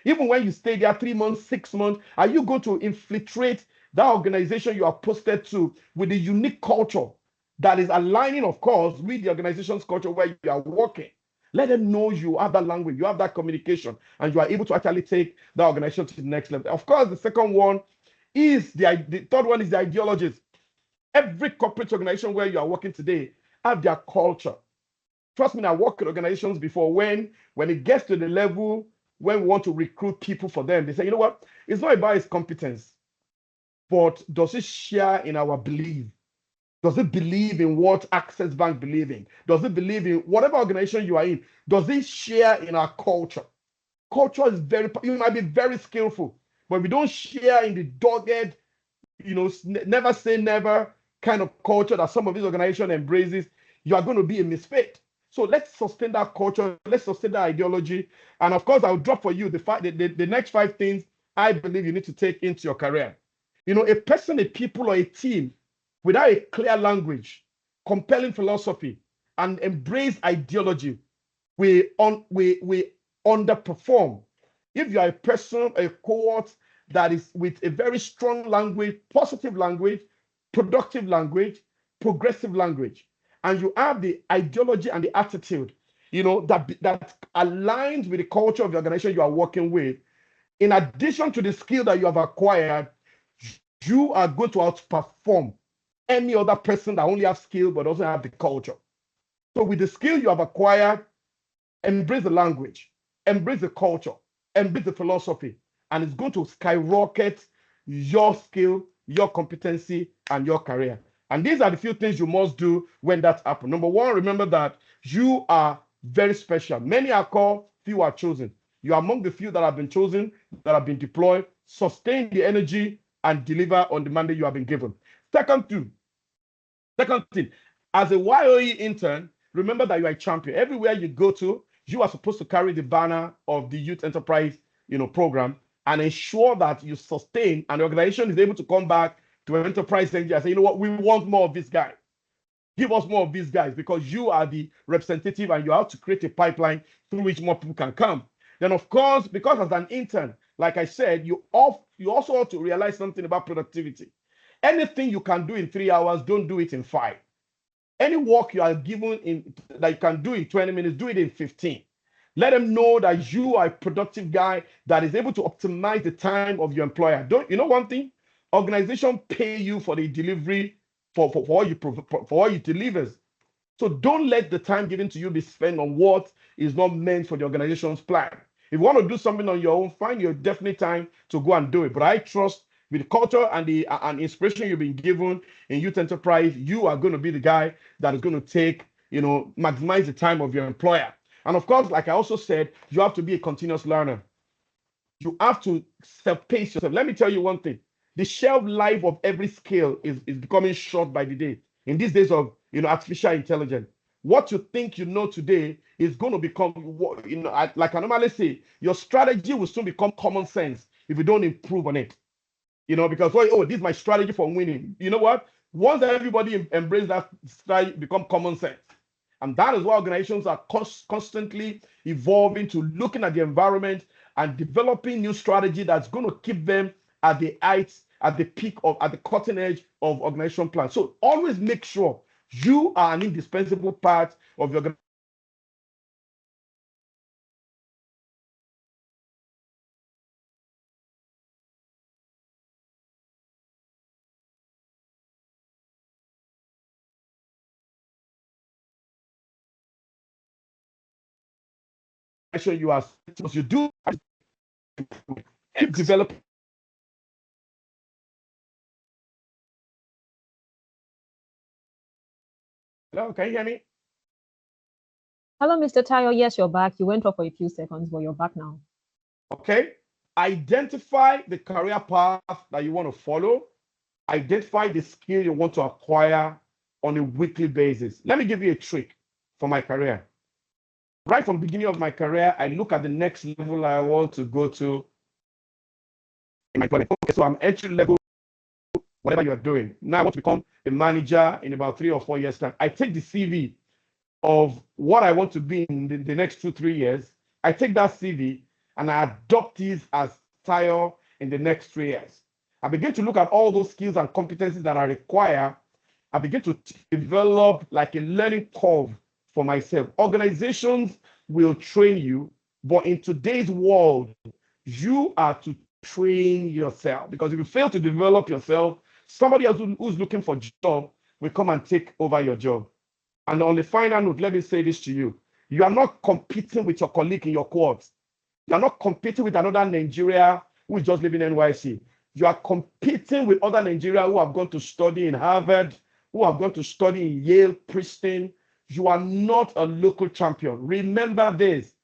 Even when you stay there 3 months, 6 months, are you going to infiltrate that organization you are posted to with the unique culture that is aligning, of course, with the organization's culture where you are working? Let them know you have that language, you have that communication, and you are able to actually take the organization to the next level. Of course, the second one is the third one is the ideologies. Every corporate organization where you are working today have their culture. Trust me, I worked with organizations before when it gets to the level when we want to recruit people for them, they say, you know what? It's not about his competence, but does it share in our belief? Does it believe in what Access Bank believe in? Does it believe in whatever organization you are in? Does it share in our culture? Culture is you might be very skillful, but if we don't share in the dogged, never say never kind of culture that some of these organizations embraces, you are going to be a misfit. So let's sustain that culture. Let's sustain that ideology. And of course, I'll drop for you the next 5 things I believe you need to take into your career. A person, a people, or a team without a clear language, compelling philosophy, and embrace ideology, we underperform. If you are a person, a cohort that is with a very strong language, positive language, productive language, progressive language, and you have the ideology and the attitude, that aligns with the culture of the organization you are working with, in addition to the skill that you have acquired, you are going to outperform any other person that only has skill but doesn't have the culture. So with the skill you have acquired, embrace the language, embrace the culture, embrace the philosophy, and it's going to skyrocket your skill, your competency, and your career. And these are the few things you must do when that happens. Number one, remember that you are very special. Many are called, few are chosen. You are among the few that have been chosen, that have been deployed. Sustain the energy and deliver on the mandate you have been given. Second thing, as a YOE intern, remember that you are a champion. Everywhere you go to, you are supposed to carry the banner of the Youth Enterprise program and ensure that you sustain, and the organization is able to come back to EnterpriseNGR and say, you know what, we want more of this guy. Give us more of these guys, because you are the representative and you have to create a pipeline through which more people can come. Then, of course, because as an intern, like I said, you also have to realize something about productivity. Anything you can do in 3 hours, don't do it in 5. Any work you are given in that you can do in 20 minutes, do it in 15. Let them know that you are a productive guy that is able to optimize the time of your employer. Don't you know one thing? Organization pay you for the delivery for what you delivers. So don't let the time given to you be spent on what is not meant for the organization's plan. If you want to do something on your own, find your definite time to go and do it. But I trust with the culture and the and inspiration you've been given in youth enterprise, you are going to be the guy that is going to take, maximize the time of your employer. And of course, like I also said, you have to be a continuous learner. You have to self-pace yourself. Let me tell you one thing. The shelf life of every skill is becoming short by the day. In these days of artificial intelligence, what you think you know today is going to become, like I normally say, your strategy will soon become common sense if you don't improve on it. Because this is my strategy for winning. You know what? Once everybody embrace that strategy, become common sense. And that is why organizations are constantly evolving to looking at the environment and developing new strategy that's going to keep them at the heights, at the peak of, at the cutting edge of organization plans. So always make sure you are an indispensable part of your organization. You are you do keep developing. Hello, can you hear me? Hello, Mr. Tayo. Yes, you're back. You went off for a few seconds, but you're back now. Okay. Identify the career path that you want to follow. Identify the skill you want to acquire on a weekly basis. Let me give you a trick for my career. Right from the beginning of my career, I look at the next level I want to go to in my employment. Okay, so I'm entry level, whatever you are doing. Now I want to become a manager in about 3 or 4 years' time. I take the CV of what I want to be in the next 2-3 years. I take that CV and I adopt it as style in the next 3 years. I begin to look at all those skills and competencies that I require. I begin to develop like a learning curve for myself. Organizations will train you, but in today's world, you are to train yourself, because if you fail to develop yourself, somebody else who's looking for a job will come and take over your job. And on the final note, let me say this to you. You are not competing with your colleague in your cohort. You are not competing with another Nigeria who is just living in NYC. You are competing with other Nigeria who have gone to study in Harvard, who have gone to study in Yale, Princeton. You are not a local champion. Remember this.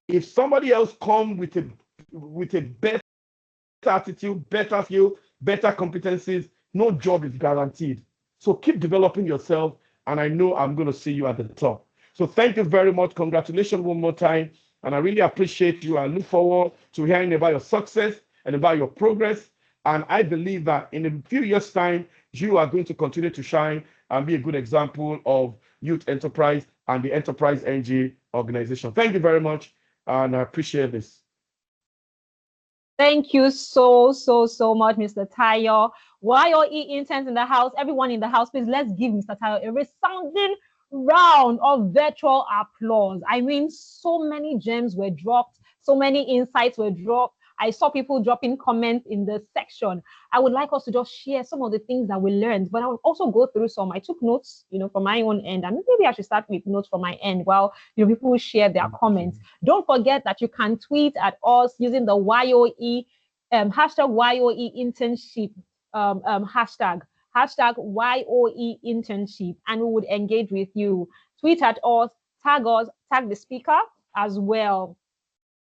If somebody else comes with a better attitude, better skill, better competencies, no job is guaranteed. So keep developing yourself, and I know I'm going to see you at the top. So thank you very much. Congratulations one more time. And I really appreciate you. I look forward to hearing about your success and about your progress. And I believe that in a few years' time, you are going to continue to shine and be a good example of youth enterprise and the EnterpriseNGR organization. Thank you very much. And I appreciate this. Thank you so much, Mr. Tayo. YOE interns in the house, everyone in the house, please let's give Mr. Tayo a resounding round of virtual applause. I mean, so many gems were dropped, so many insights were dropped. I saw people dropping comments in the section. I would like us to just share some of the things that we learned, but I will also go through some. I took notes, from my own end, and maybe I should start with notes from my end while people share their comments. Don't forget that you can tweet at us using the YOE hashtag YOE internship hashtag YOE internship, and we would engage with you. Tweet at us, tag the speaker as well.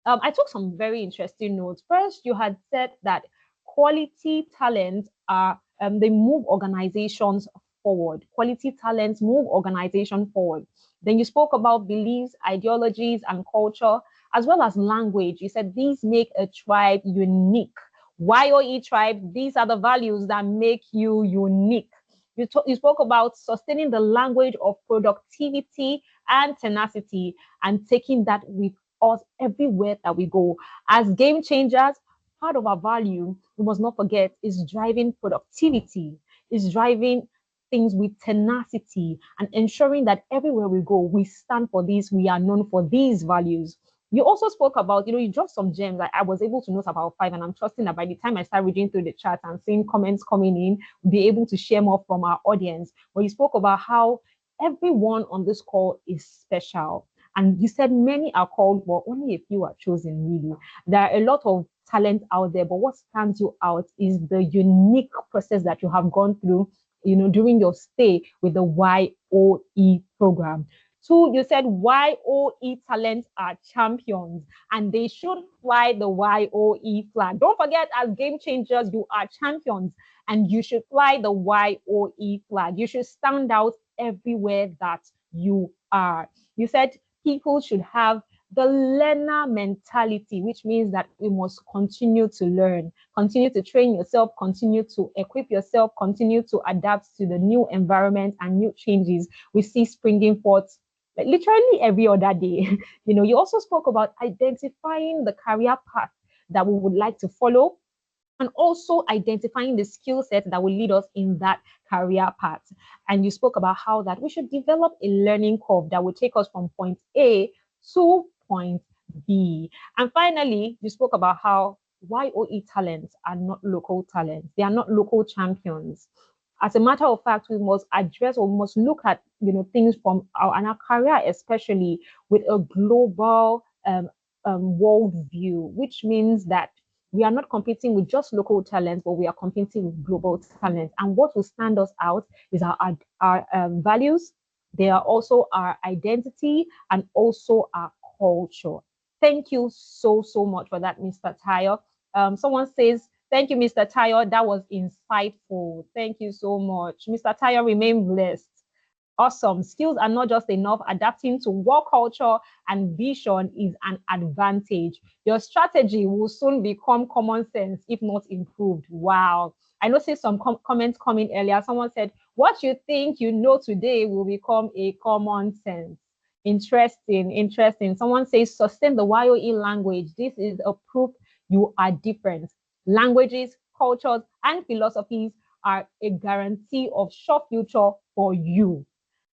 I took some very interesting notes. First, you had said that quality talents are they move organizations forward. Quality talents move organization forward. Then you spoke about beliefs, ideologies, and culture, as well as language. You said these make a tribe unique. YOE tribe, these are the values that make you unique. You spoke about sustaining the language of productivity and tenacity and taking that with us everywhere that we go. As game changers, part of our value, we must not forget, is driving productivity, is driving things with tenacity and ensuring that everywhere we go, we stand for this, we are known for these values. You also spoke about, you dropped some gems. I was able to note about 5, and I'm trusting that by the time I start reading through the chat and seeing comments coming in, we'll be able to share more from our audience. But you spoke about how everyone on this call is special. And you said many are called, but only a few are chosen, really. There are a lot of talent out there, but what stands you out is the unique process that you have gone through, during your stay with the YOE program. 2, you said YOE talents are champions and they should fly the YOE flag. Don't forget, as game changers, you are champions and you should fly the YOE flag. You should stand out everywhere that you are. You said people should have the learner mentality, which means that we must continue to learn, continue to train yourself, continue to equip yourself, continue to adapt to the new environment and new changes we see springing forth like literally every other day. You also spoke about identifying the career path that we would like to follow, and also identifying the skill set that will lead us in that career path. And you spoke about how that we should develop a learning curve that will take us from point A to point B. And finally, you spoke about how YOE talents are not local talents. They are not local champions. As a matter of fact, we must address or we must look at things from our career, especially with a global world view, which means that we are not competing with just local talents, but we are competing with global talents. And what will stand us out is our values. They are also our identity and also our culture. Thank you so much for that, Mr. Tayo. Someone says, thank you, Mr. Tayo. That was insightful. Thank you so much. Mr. Tayo, remain blessed. Awesome. Skills are not just enough. Adapting to work culture and vision is an advantage. Your strategy will soon become common sense, if not improved. Wow. I noticed some comments coming earlier. Someone said, what you think you know today will become a common sense. Interesting. Someone says, sustain the YOE language. This is a proof you are different. Languages, cultures, and philosophies are a guarantee of sure future for you.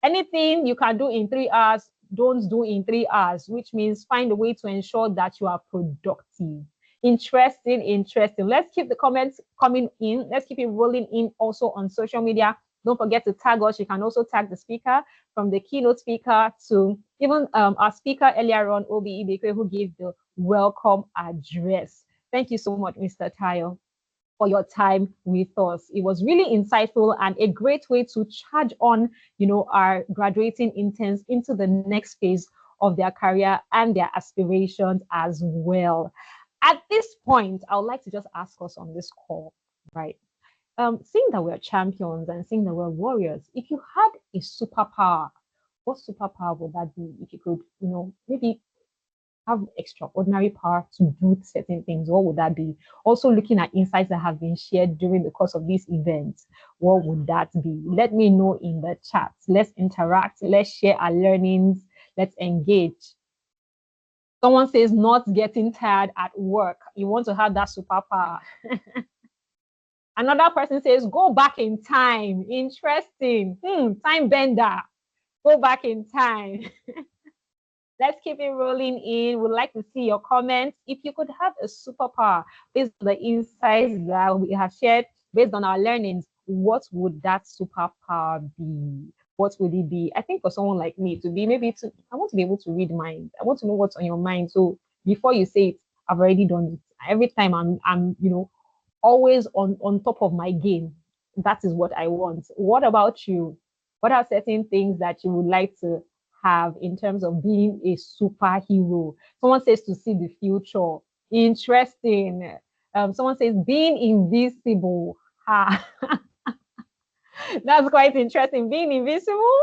Anything you can do in 3 hours, don't do in 3 hours, which means find a way to ensure that you are productive. Interesting. Let's keep the comments coming in. Let's keep it rolling in also on social media. Don't forget to tag us. You can also tag the speaker, from the keynote speaker to even our speaker earlier on, OBE Bekwe, who gave the welcome address. Thank you so much, Mr. Tayo, for your time with us. It was really insightful and a great way to charge on, our graduating interns into the next phase of their career and their aspirations as well. At this point, I would like to just ask us on this call, right? Seeing that we're champions and seeing that we're warriors, if you had a superpower, what superpower would that be? If you could, maybe have extraordinary power to do certain things, what would that be? Also looking at insights that have been shared during the course of this event, what would that be? Let me know in the chat. Let's interact, let's share our learnings, let's engage. Someone says not getting tired at work. You want to have that superpower. Another person says go back in time. Interesting. Time bender. Go back in time. Let's keep it rolling in. We'd like to see your comments. If you could have a superpower based on the insights that we have shared, based on our learnings, what would that superpower be? What would it be? I think for someone like me to be I want to be able to read minds. I want to know what's on your mind. So before you say it, I've already done it. Every time I'm always on top of my game. That is what I want. What about you? What are certain things that you would like to have in terms of being a superhero? Someone says to see the future. Interesting. Someone says being invisible. That's quite interesting. Being invisible.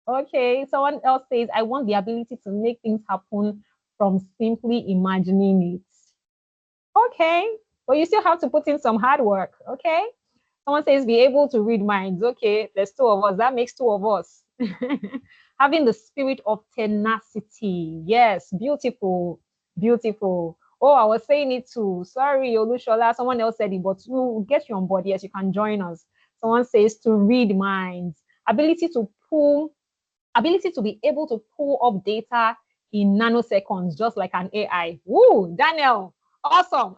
Okay. Someone else says, I want the ability to make things happen from simply imagining it. Okay. But you still have to put in some hard work. Okay. Someone says be able to read minds. Okay. There's 2 of us. That makes 2 of us. Having the spirit of tenacity. Yes, beautiful. Oh, I was saying it too. Sorry, Olushola. Someone else said it, but we'll get you on board. Yes, you can join us. Someone says to read minds, ability to be able to pull up data in nanoseconds, just like an AI. Woo, Daniel, awesome.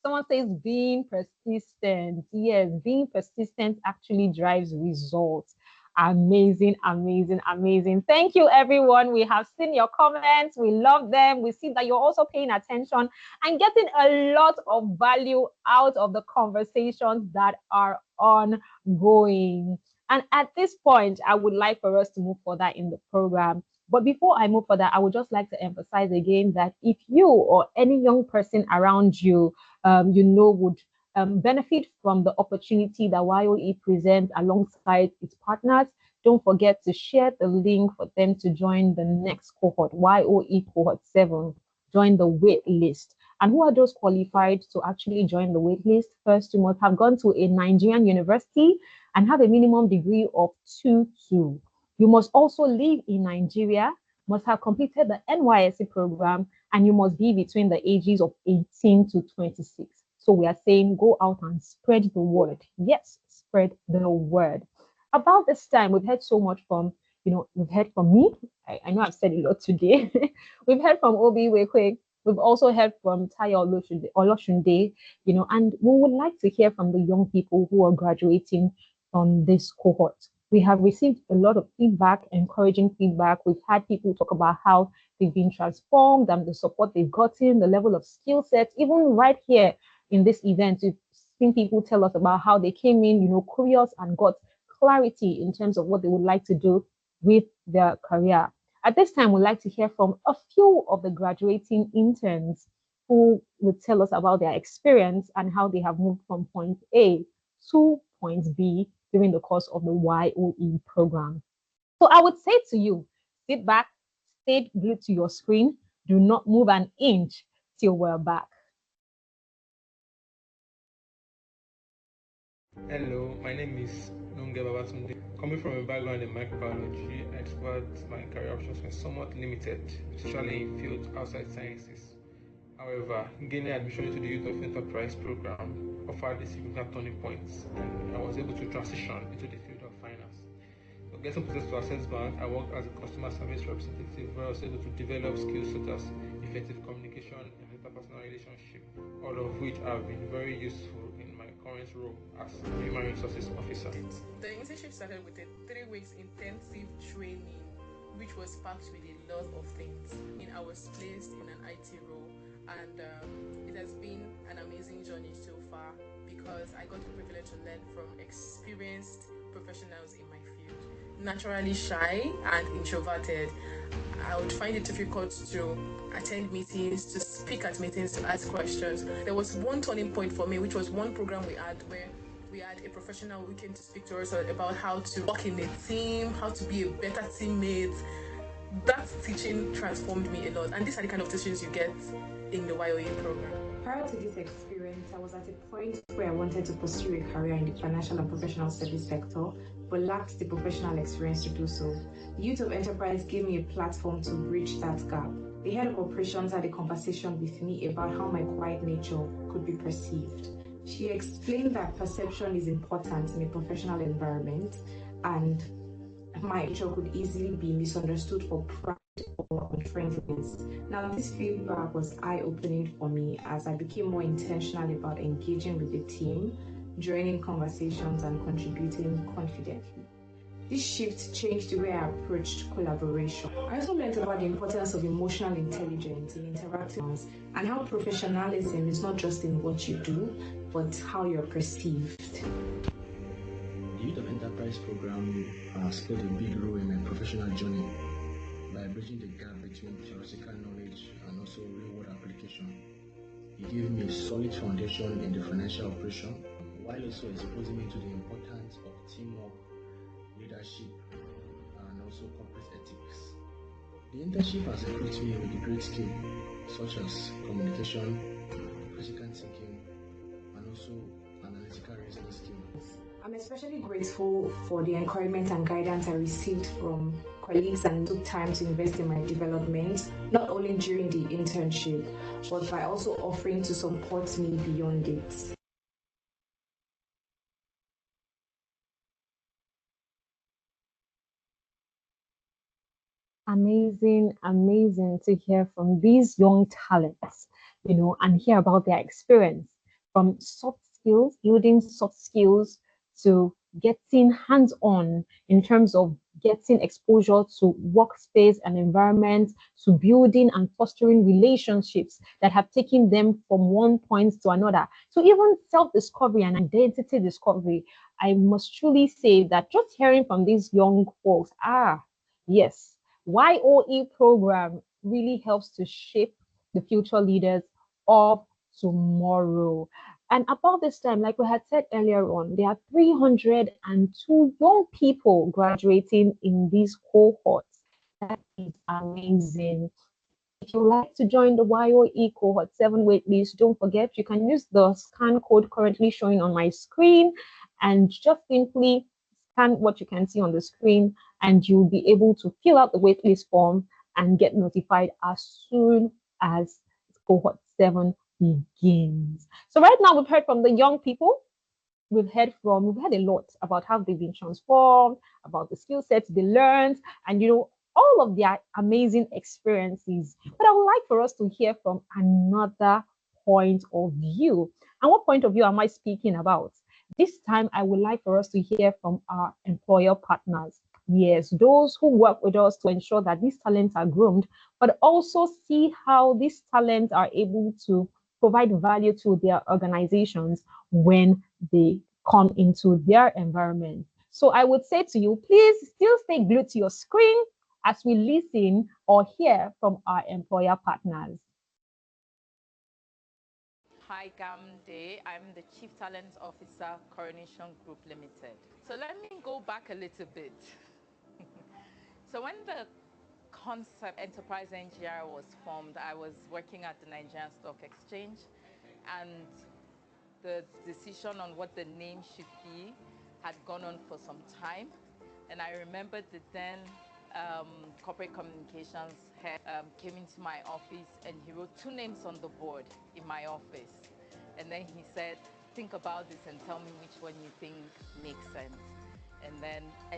Someone says being persistent. Yes, being persistent actually drives results. Amazing, amazing, amazing. Thank you, everyone. We have seen your comments. We love them. We see that you're also paying attention and getting a lot of value out of the conversations that are ongoing. And at this point, I would like for us to move further in the program. But before I move further, I would just like to emphasize again that if you or any young person around you, would benefit from the opportunity that YOE presents alongside its partners, don't forget to share the link for them to join the next cohort, YOE Cohort 7, join the wait list. And who are those qualified to actually join the wait list? First, you must have gone to a Nigerian university and have a minimum degree of 2-2. You must also live in Nigeria, must have completed the NYSC program, and you must be between the ages of 18 to 26. So we are saying go out and spread the word. Yes, spread the word. About this time, we've heard so much from, we've heard from me. I know I've said a lot today. We've heard from Obi Wekwe. We've also heard from Tayo Oloshunde, and we would like to hear from the young people who are graduating from this cohort. We have received a lot of feedback, encouraging feedback. We've had people talk about how they've been transformed and the support they've gotten, the level of skill sets. Even right here in this event, we've seen people tell us about how they came in, curious and got clarity in terms of what they would like to do with their career. At this time, we'd like to hear from a few of the graduating interns who would tell us about their experience and how they have moved from point A to point B during the course of the YOE program. So I would say to you, sit back, stay glued to your screen, do not move an inch till we're back. Hello, my name is Nunge Babatunde. Coming from a background in microbiology, I discovered my career options were somewhat limited, especially in fields outside sciences. However, gaining admission into the Youth of Enterprise program offered a significant turning point, and I was able to transition into the field of finance. So getting possessed to Access Bank, I worked as a customer service representative where I was able to develop skills such as effective communication and interpersonal relationship, all of which have been very useful in my current role as a human resources officer. The internship started with a 3 weeks intensive training, which was packed with a lot of things. I was placed in an IT role, and it has been an amazing journey so far because I got the privilege to learn from experienced professionals in my field. Naturally shy and introverted, I would find it difficult to attend meetings, to speak at meetings, to ask questions. There was one turning point for me, which was one program we had where we had a professional who came to speak to us about how to work in a team, how to be a better teammate. That teaching transformed me a lot, and these are the kind of teachings you get in the YOE program. Prior to this experience, I was at a point where I wanted to pursue a career in the financial and professional service sector, but lacked the professional experience to do so. The Youth of Enterprise gave me a platform to bridge that gap. The head of operations had a conversation with me about how my quiet nature could be perceived. She explained that perception is important in a professional environment, and my nature could easily be misunderstood for pride or unfriendliness. Now, this feedback was eye-opening for me as I became more intentional about engaging with the team, joining conversations, and contributing confidently. This shift changed the way I approached collaboration. I also learned about the importance of emotional intelligence in interactions and how professionalism is not just in what you do, but how you're perceived. The Youth of Enterprise program has played a big role in my professional journey by bridging the gap between theoretical knowledge and also real-world application. It gave me a solid foundation in the financial operation, while also exposing me to the importance of teamwork, leadership, and also corporate ethics. The internship has equipped me with great skills such as communication, critical thinking, and also analytical reasoning skills. I'm especially grateful for the encouragement and guidance I received from colleagues and took time to invest in my development, not only during the internship, but by also offering to support me beyond it. Amazing, amazing to hear from these young talents, and hear about their experience from soft skills, building soft skills to getting hands on in terms of getting exposure to workspace and environment, to building and fostering relationships that have taken them from one point to another, to even self discovery and identity discovery. I must truly say that just hearing from these young folks, yes, YOE program really helps to shape the future leaders of tomorrow. And about this time, like we had said earlier on, there are 302 young people graduating in these cohorts. That is amazing. If you like to join the YOE Cohort 7 waitlist, don't forget you can use the scan code currently showing on my screen and just simply scan what you can see on the screen, and you'll be able to fill out the waitlist form and get notified as soon as Cohort 7 begins. So, right now, we've heard from the young people. We've heard a lot about how they've been transformed, about the skill sets they learned, and all of their amazing experiences. But I would like for us to hear from another point of view. And what point of view am I speaking about? This time, I would like for us to hear from our employer partners. Yes, those who work with us to ensure that these talents are groomed, but also see how these talents are able to provide value to their organizations when they come into their environment. So I would say to you, please still stay glued to your screen as we listen or hear from our employer partners. Hi, Gamde. I'm the Chief Talent Officer, Coronation Group Limited. So let me go back a little bit. So when the concept EnterpriseNGR was formed, I was working at the Nigerian Stock Exchange, and the decision on what the name should be had gone on for some time. And I remember the then corporate communications head came into my office, and he wrote two names on the board in my office. And then he said, think about this and tell me which one you think makes sense. And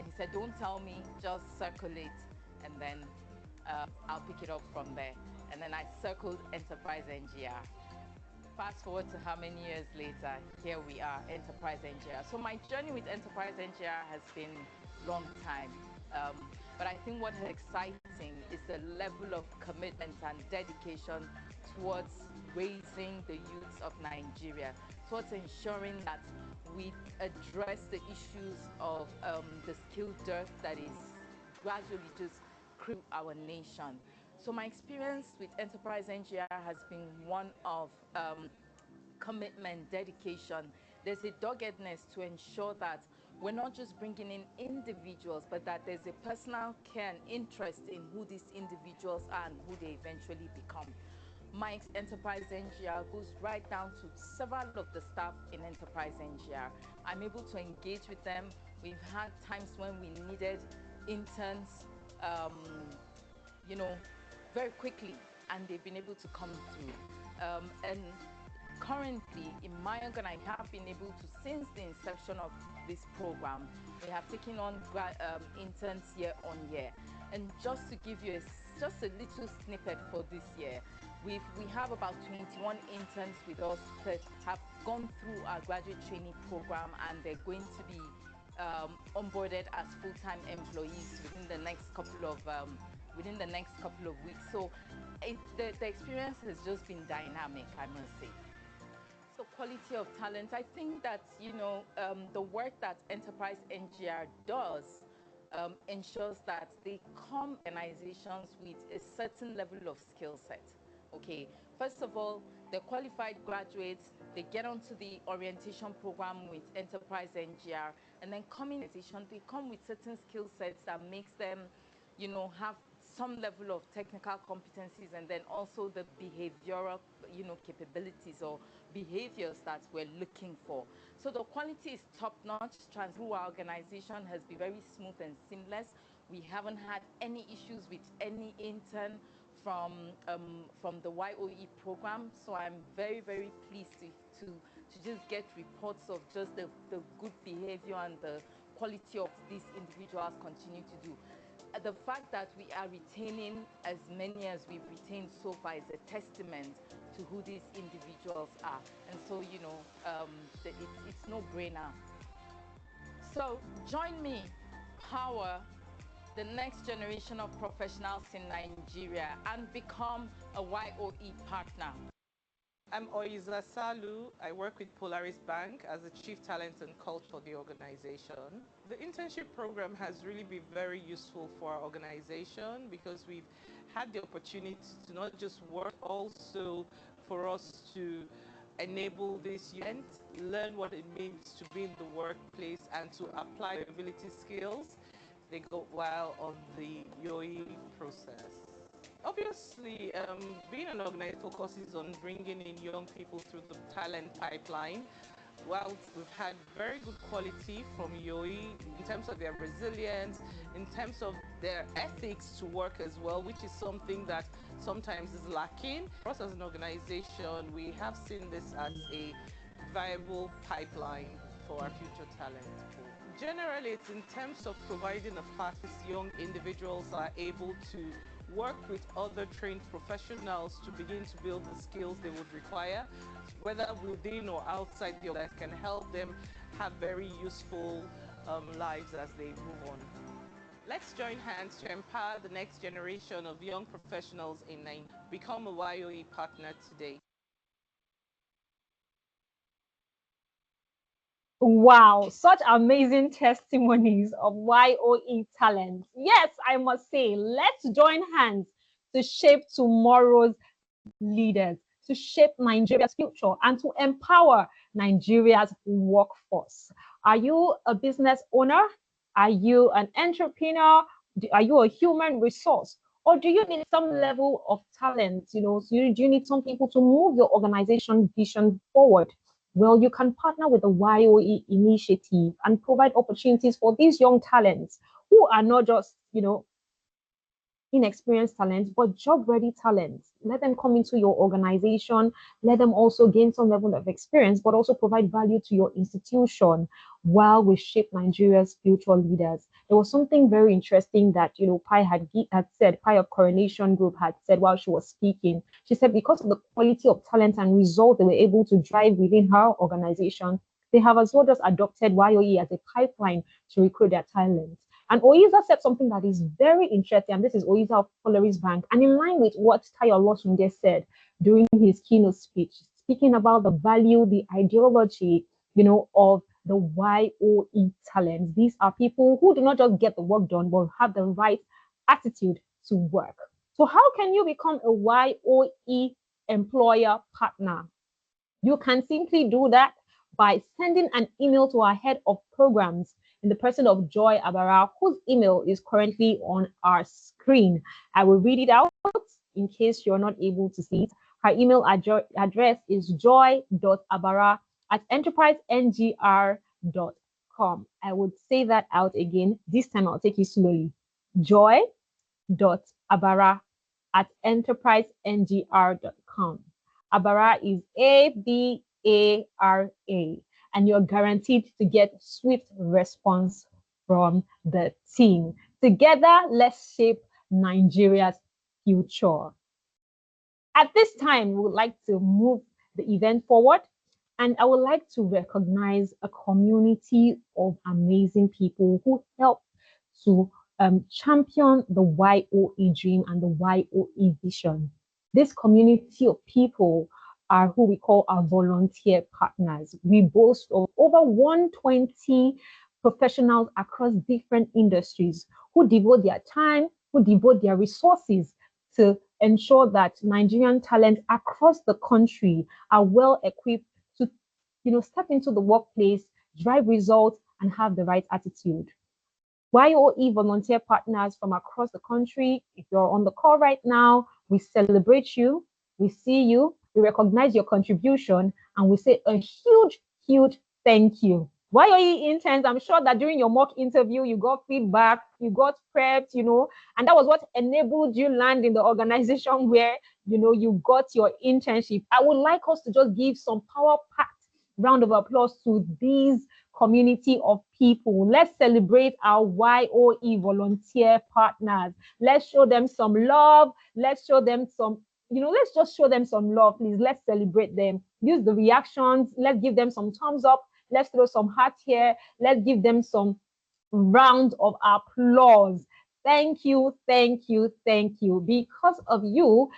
he said, don't tell me, just circulate, and then I'll pick it up from there. And then I circled EnterpriseNGR. Fast forward to how many years later, here we are, EnterpriseNGR. So my journey with EnterpriseNGR has been long time. But I think what is exciting is the level of commitment and dedication towards raising the youths of Nigeria, towards ensuring that we address the issues of the skill dearth that is gradually just creep our nation. So my experience with EnterpriseNGR has been one of commitment, dedication. There's a doggedness to ensure that we're not just bringing in individuals, but that there's a personal care and interest in who these individuals are and who they eventually become. My EnterpriseNGR goes right down to several of the staff in EnterpriseNGR. I'm able to engage with them. We've had times when we needed interns, you know, very quickly, and they've been able to come through. And currently, in my organ, I have been able to, since the inception of this program, we have taken on interns year on year. And just to give you just a little snippet for this year, we have about 21 interns with us that have gone through our graduate training program, and they're going to be onboarded as full-time employees within the next couple of weeks. So the experience has just been dynamic, I must say. So quality of talent, I think that the work that EnterpriseNGR does ensures that they come organizations with a certain level of skill set. Okay, first of all, they're qualified graduates. They get onto the orientation program with EnterpriseNGR, and then they come with certain skill sets that makes them, have some level of technical competencies, and then also the behavioral, capabilities or behaviors that we're looking for. So the quality is top-notch. Through our organization has been very smooth and seamless. We haven't had any issues with any intern from the YOE program. So I'm very, very pleased to just get reports of just the good behavior and the quality of these individuals continue to do. the fact that we are retaining as many as we've retained so far is a testament to who these individuals are. And so, it's no brainer. So join me, power the next generation of professionals in Nigeria and become a YOE partner. I'm Oiza Salu. I work with Polaris Bank as the Chief Talent and Culture for the organization. The internship program has really been very useful for our organization because we've had the opportunity to not just work, also for us to enable this event, learn what it means to be in the workplace and to apply ability skills they go while on the YOE process. Obviously, being an organizer focuses on bringing in young people through the talent pipeline. While we've had very good quality from YOE in terms of their resilience, in terms of their ethics to work as well, which is something that sometimes is lacking. For us as an organization, we have seen this as a viable pipeline for our future talent pool. Generally, it's in terms of providing a path young individuals are able to work with other trained professionals to begin to build the skills they would require, whether within or outside the organization, that can help them have very useful lives as they move on. Let's join hands to empower the next generation of young professionals in Nigeria. Become a YOE partner today. Wow, such amazing testimonies of YOE talent. Yes, I must say, let's join hands to shape tomorrow's leaders, to shape Nigeria's future, and to empower Nigeria's workforce. Are you a business owner? Are you an entrepreneur? Are you a human resource? Or do you need some level of talent? Do you need some people to move your organization vision forward? Well, you can partner with the YOE initiative and provide opportunities for these young talents who are not just, inexperienced talents, but job-ready talents. Let them come into your organization. Let them also gain some level of experience, but also provide value to your institution while we shape Nigeria's future leaders. There was something very interesting that, Pi had said, Pi of Coronation Group had said while she was speaking. She said because of the quality of talent and results they were able to drive within her organization, they have as well just adopted YOE as a pipeline to recruit their talent. And Oiza said something that is very interesting, and this is Oiza of Polaris Bank, and in line with what Tayo Losunde said during his keynote speech, speaking about the value, the ideology, of the YOE talents. These are people who do not just get the work done, but have the right attitude to work. So how can you become a YOE employer partner? You can simply do that by sending an email to our head of programs in the person of Joy Abara, whose email is currently on our screen. I will read it out in case you're not able to see it. Her email address is joy.abara@enterprisengr.com. I would say that out again. This time I'll take it slowly. joy.abara@enterprisengr.com. Abara is ABARA, and you're guaranteed to get swift response from the team. Together, let's shape Nigeria's future. At this time, we would like to move the event forward, and I would like to recognize a community of amazing people who help to champion the YOE dream and the YOE vision. This community of people are who we call our volunteer partners. We boast of over 120 professionals across different industries who devote their time, who devote their resources to ensure that Nigerian talent across the country are well equipped to, step into the workplace, drive results, and have the right attitude. YOE volunteer partners from across the country, if you're on the call right now, we celebrate you, we see you, we recognize your contribution, and we say a huge, huge thank you. YOE interns, I'm sure that during your mock interview, you got feedback, you got prepped, and that was what enabled you land in the organization where, you got your internship. I would like us to just give some power-packed round of applause to these community of people. Let's celebrate our YOE volunteer partners. Let's show them some love. Let's show them some, let's just show them some love, please. Let's celebrate them. Use the reactions. Let's give them some thumbs up. Let's throw some hearts here. Let's give them some round of applause. Thank you, thank you, thank you. Because of you,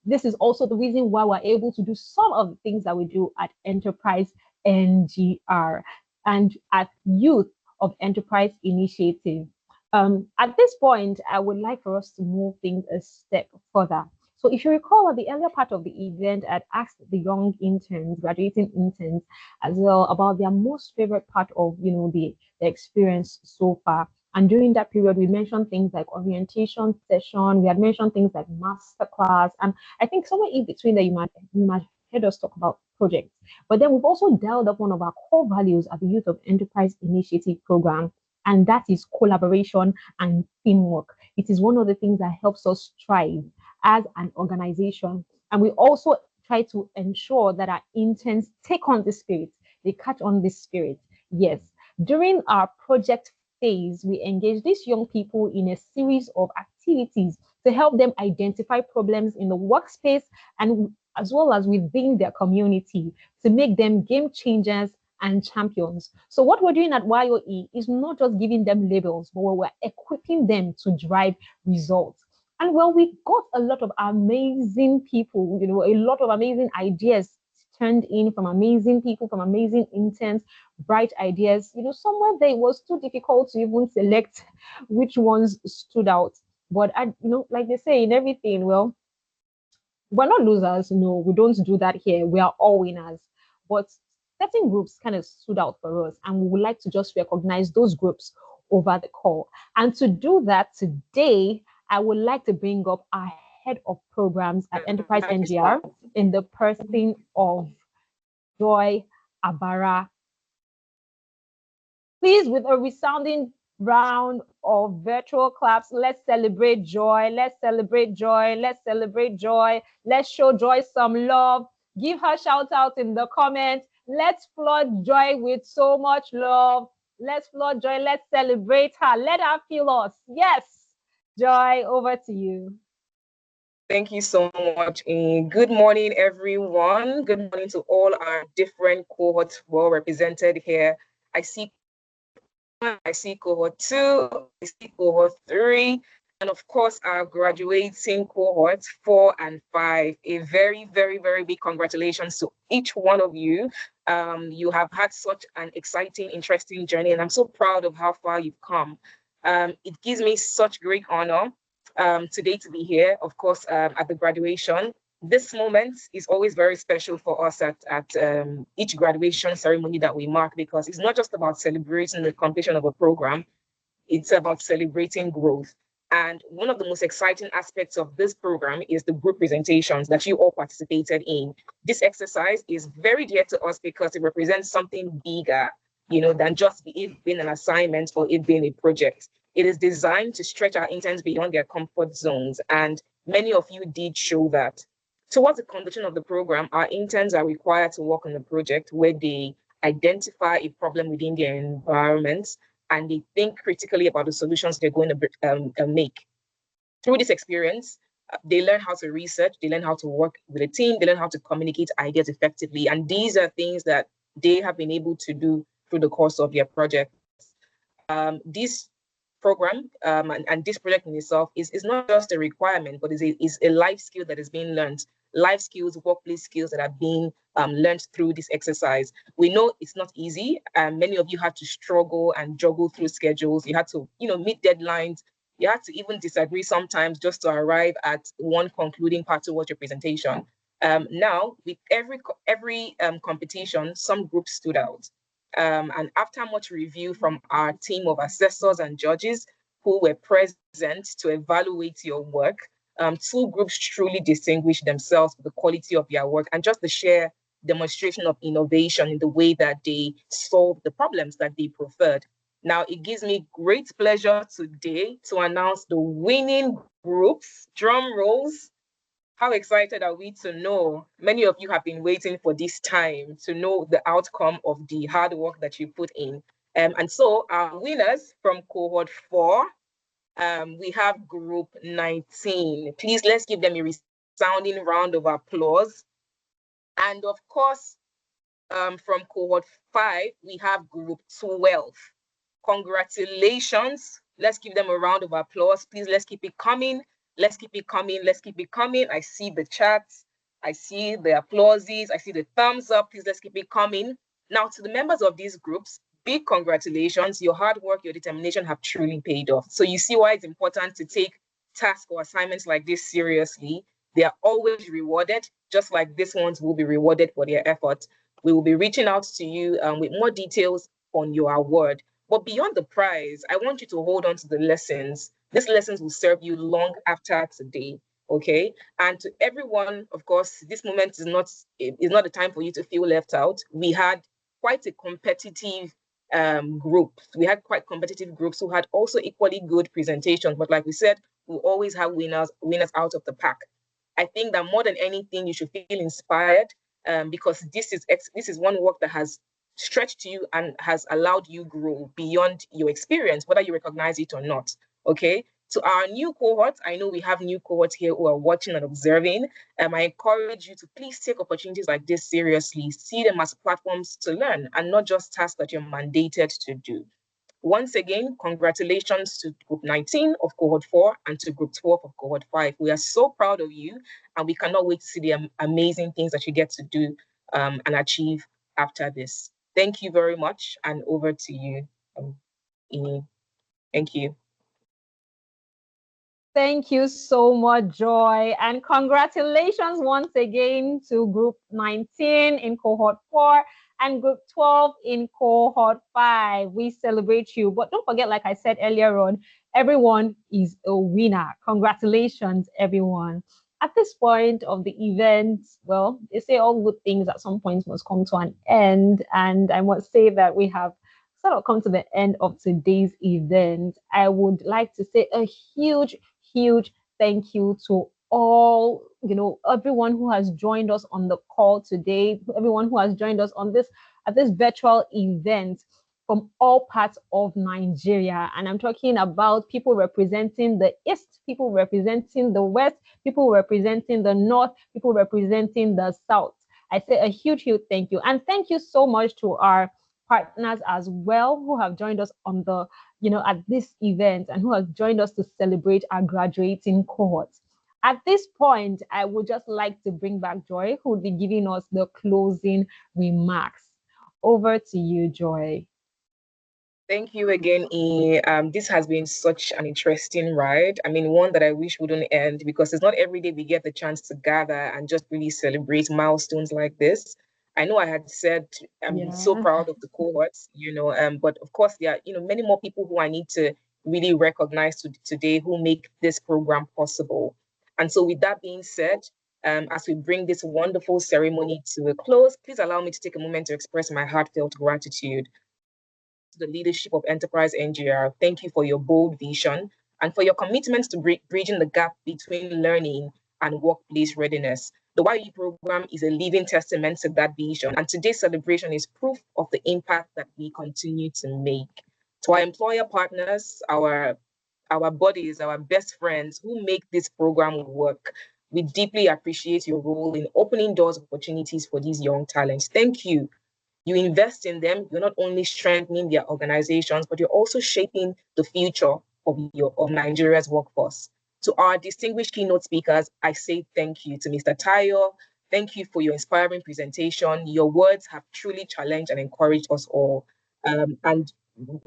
this is also the reason why we're able to do some of the things that we do at Enterprise NGR and at Youth of Enterprise Initiative. At this point, I would like for us to move things a step further. So if you recall, at the earlier part of the event, I'd asked the young interns, graduating interns, as well about their most favorite part of, the experience so far. And during that period, we mentioned things like orientation session. We had mentioned things like masterclass. And I think somewhere in between that you might heard us talk about projects. But then we've also dialed up one of our core values at the Youth of Enterprise Initiative program, and that is collaboration and teamwork. It is one of the things that helps us thrive as an organization. And we also try to ensure that our interns take on the spirit, they catch on this spirit. Yes, during our project phase, we engage these young people in a series of activities to help them identify problems in the workspace and as well as within their community to make them game changers and champions. So what we're doing at YOE is not just giving them labels, but we're equipping them to drive results. And well, we got a lot of amazing people, a lot of amazing ideas turned in from amazing people, from amazing interns, bright ideas. Somewhere there it was too difficult to even select which ones stood out. But like they say in everything, well, we're not losers. No, we don't do that here. We are all winners. But certain groups kind of stood out for us, and we would like to just recognize those groups over the call. And to do that today, I would like to bring up our head of programs at EnterpriseNGR in the person of Joy Abara. Please, with a resounding round of virtual claps, let's celebrate Joy. Let's celebrate Joy. Let's celebrate Joy. Let's show Joy some love. Give her shout out in the comments. Let's flood Joy with so much love. Let's flood Joy. Let's celebrate her. Let her feel us. Yes. Joy, over to you. Thank you so much. Good morning, everyone. Good morning to all our different cohorts well represented here. I see cohort 2, I see cohort 3, and of course our graduating cohorts 4 and 5. A very, very, very big congratulations to each one of you. You have had such an exciting, interesting journey, and I'm so proud of how far you've come. It gives me such great honor today to be here, of course, at the graduation. This moment is always very special for us at each graduation ceremony that we mark, because it's not just about celebrating the completion of a program, it's about celebrating growth. And one of the most exciting aspects of this program is the group presentations that you all participated in. This exercise is very dear to us because it represents something bigger, than just it being an assignment or it being a project. It is designed to stretch our interns beyond their comfort zones, and many of you did show that. Towards the conduction of the program, our interns are required to work on a project where they identify a problem within their environment and they think critically about the solutions they're going to make. Through this experience, they learn how to research, they learn how to work with a team, they learn how to communicate ideas effectively. And these are things that they have been able to do through the course of their project. This program and this project in itself is not just a requirement, but is a life skill that is being learned. Life skills, workplace skills that are being learned through this exercise. We know it's not easy. Many of you had to struggle and juggle through schedules. You had to, meet deadlines. You had to even disagree sometimes just to arrive at one concluding part towards your presentation. Now, with every competition, some groups stood out. And after much review from our team of assessors and judges who were present to evaluate your work, 2 groups truly distinguished themselves with the quality of their work and just the sheer demonstration of innovation in the way that they solved the problems that they preferred. Now, it gives me great pleasure today to announce the winning groups. Drum rolls. How excited are we to know? Many of you have been waiting for this time to know the outcome of the hard work that you put in. And so our winners from cohort 4, we have group 19. Please, let's give them a resounding round of applause. And of course, from cohort 5, we have group 12. Congratulations. Let's give them a round of applause. Please, let's keep it coming. Let's keep it coming. Let's keep it coming. I see the chats. I see the applauses. I see the thumbs up. Please, let's keep it coming. Now, to the members of these groups, big congratulations. Your hard work, your determination have truly paid off. So you see why it's important to take tasks or assignments like this seriously. They are always rewarded, just like these ones will be rewarded for their effort. We will be reaching out to you with more details on your award. But beyond the prize, I want you to hold on to the lessons. These lessons will serve you long after today, okay? And to everyone, of course, this moment is not the time for you to feel left out. We had quite a competitive group. We had quite competitive groups who had also equally good presentations. But like we said, we'll always have winners out of the pack. I think that more than anything, you should feel inspired because this is one work that has stretched you and has allowed you grow beyond your experience, whether you recognize it or not, okay? To our new cohorts, I know we have new cohorts here who are watching and observing. I encourage you to please take opportunities like this seriously, see them as platforms to learn and not just tasks that you're mandated to do. Once again, congratulations to Group 19 of Cohort 4 and to Group 12 of Cohort 5. We are so proud of you and we cannot wait to see the amazing things that you get to do and achieve after this. Thank you very much and over to you, Ini. Thank you. Thank you so much, Joy. And congratulations once again to Group 19 in Cohort 4 and Group 12 in Cohort 5. We celebrate you. But don't forget, like I said earlier on, everyone is a winner. Congratulations, everyone. At this point of the event, well, they say all good things at some point must come to an end. And I must say that we have sort of come to the end of today's event. I would like to say a huge thank you to all, everyone who has joined us on the call today, everyone who has joined us on this virtual event from all parts of Nigeria. And I'm talking about people representing the East, people representing the West, people representing the North, people representing the South. I say a huge thank you. And thank you so much to our partners as well who have joined us on the, at this event and who have joined us to celebrate our graduating cohorts. At this point, I would just like to bring back Joy, who will be giving us the closing remarks. Over to you, Joy. Thank you again, E. This has been such an interesting ride. I mean, one that I wish wouldn't end because it's not every day we get the chance to gather and just really celebrate milestones like this. I know I had said I'm so proud of the cohorts, but of course there are, many more people who I need to really recognize today who make this program possible. And so with that being said, as we bring this wonderful ceremony to a close, please allow me to take a moment to express my heartfelt gratitude to the leadership of EnterpriseNGR. Thank you for your bold vision and for your commitment to bridging the gap between learning and workplace readiness. The YOE program is a living testament to that vision, and today's celebration is proof of the impact that we continue to make. To our employer partners, our buddies, our best friends who make this program work, we deeply appreciate your role in opening doors of opportunities for these young talents. Thank you. You invest in them, you're not only strengthening their organizations, but you're also shaping the future of Nigeria's workforce. To our distinguished keynote speakers, I say thank you. To Mr. Tayo, thank you for your inspiring presentation. Your words have truly challenged and encouraged us all. And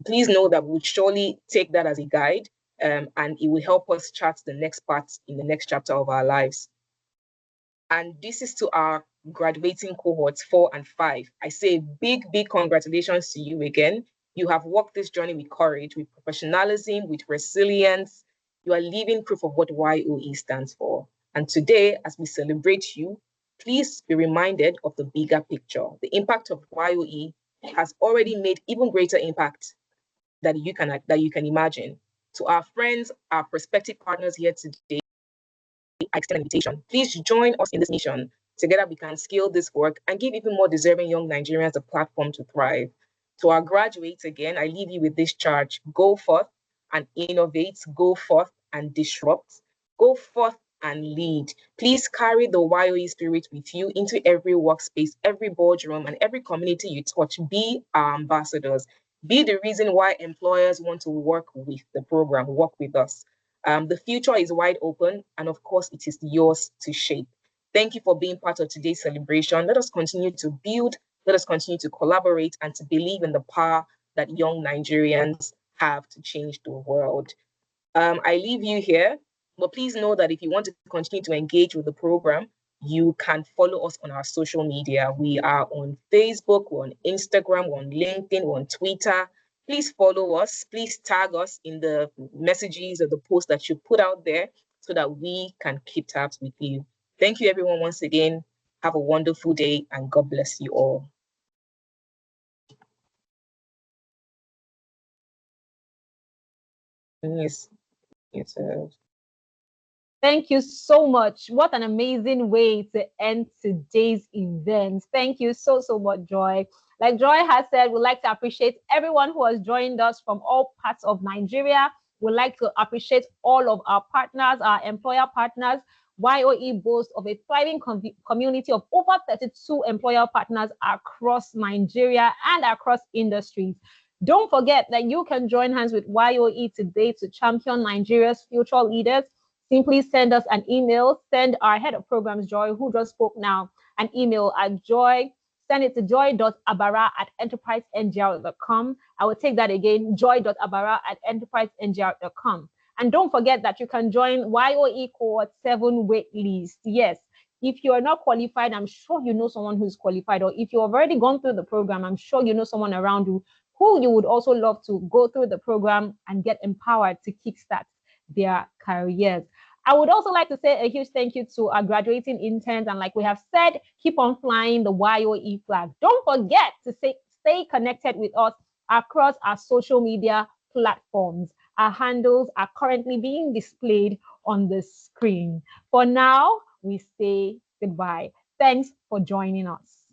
please know that we'll surely take that as a guide, and it will help us chart the next part in the next chapter of our lives. And this is to our graduating cohorts 4 and 5. I say big congratulations to you again. You have walked this journey with courage, with professionalism, with resilience. You are living proof of what YOE stands for. And today, as we celebrate you, please be reminded of the bigger picture. The impact of YOE has already made even greater impact that you can imagine. To our friends, our prospective partners here today, I extend an invitation. Please join us in this mission. Together we can scale this work and give even more deserving young Nigerians a platform to thrive. To our graduates again, I leave you with this charge. Go forth and innovate. Go forth and disrupt. Go forth and lead. Please carry the YOE spirit with you into every workspace, every boardroom, and every community you touch. Be our ambassadors. Be the reason why employers want to work with the program, work with us. The future is wide open, and of course, it is yours to shape. Thank you for being part of today's celebration. Let us continue to build, let us continue to collaborate, and to believe in the power that young Nigerians have to change the world. I leave you here, but please know that if you want to continue to engage with the program, you can follow us on our social media. We are on Facebook, we're on Instagram, we're on LinkedIn, we're on Twitter. Please follow us. Please tag us in the messages or the posts that you put out there so that we can keep tabs with you. Thank you, everyone, once again. Have a wonderful day, and God bless you all. Yes. Yes. Thank you so much. What an amazing way to end today's event. Thank you so much, Joy. Like Joy has said, we'd like to appreciate everyone who has joined us from all parts of Nigeria. We'd like to appreciate all of our partners, our employer partners. YOE boasts of a thriving community of over 32 employer partners across Nigeria and across industries. Don't forget that you can join hands with YOE today to champion Nigeria's future leaders. Simply send us an email. Send our head of programs, Joy, who just spoke now, an email at joy. Send it to joy.abara@enterprisengr.com. I will take that again, joy.abara@enterprisengr.com. And don't forget that you can join YOE Cohort 7 waitlist. Yes, if you are not qualified, I'm sure you know someone who's qualified. Or if you have already gone through the program, I'm sure you know someone around you who you would also love to go through the program and get empowered to kickstart their careers. I would also like to say a huge thank you to our graduating interns. And like we have said, keep on flying the YOE flag. Don't forget to stay connected with us across our social media platforms. Our handles are currently being displayed on the screen. For now, we say goodbye. Thanks for joining us.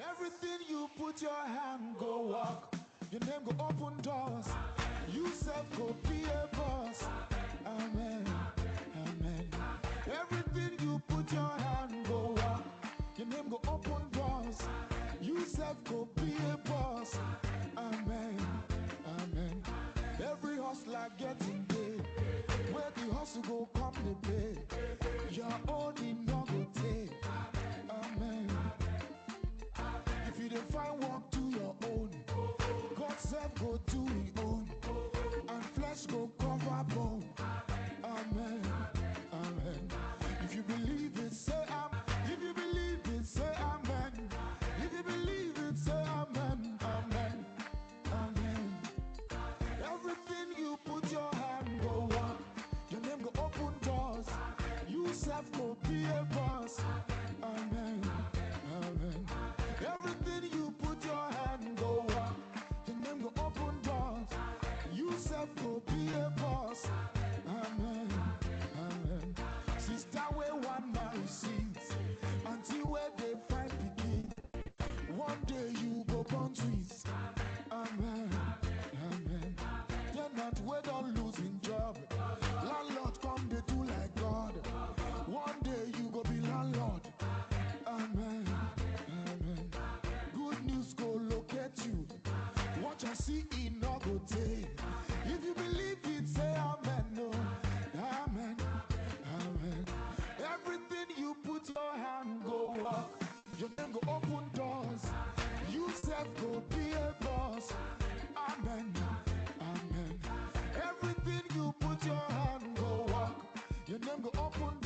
Everything you put your hand go walk. Your name go open doors. You self go be a boss. Amen. Amen. Everything you put your hand go walk. Your name go open doors. You self go be a boss. Amen. Amen. Every hustler getting paid. Where the hustle go come the pay. Your own in no go take. Amen. If you don't find work to your own, God said go to his own, and flesh go cover bone. Amen. Amen. If you believe it, say amen. If you believe it, say amen. If you believe it, say amen. Amen. Amen. Everything you put your hand go on. Your name go open doors. You self go be a boss. Amen. Amen. Everything you put your hand go on. Your name go open doors. You self go be a boss. Amen. Amen. Sister where one man sings until where they find begin. One day you go born twins. Amen. Amen. You're not where don't losing job. Landlord come they do like God. One day you go be landlord. Amen. Amen. Good news go locate you. Watch and see it not go take. If you believe it, say amen. No. Amen. Amen. Everything you put your hand go up. Your name go open doors. You self go be a boss. Amen. Amen. Everything you put your hand go walk. Your name go open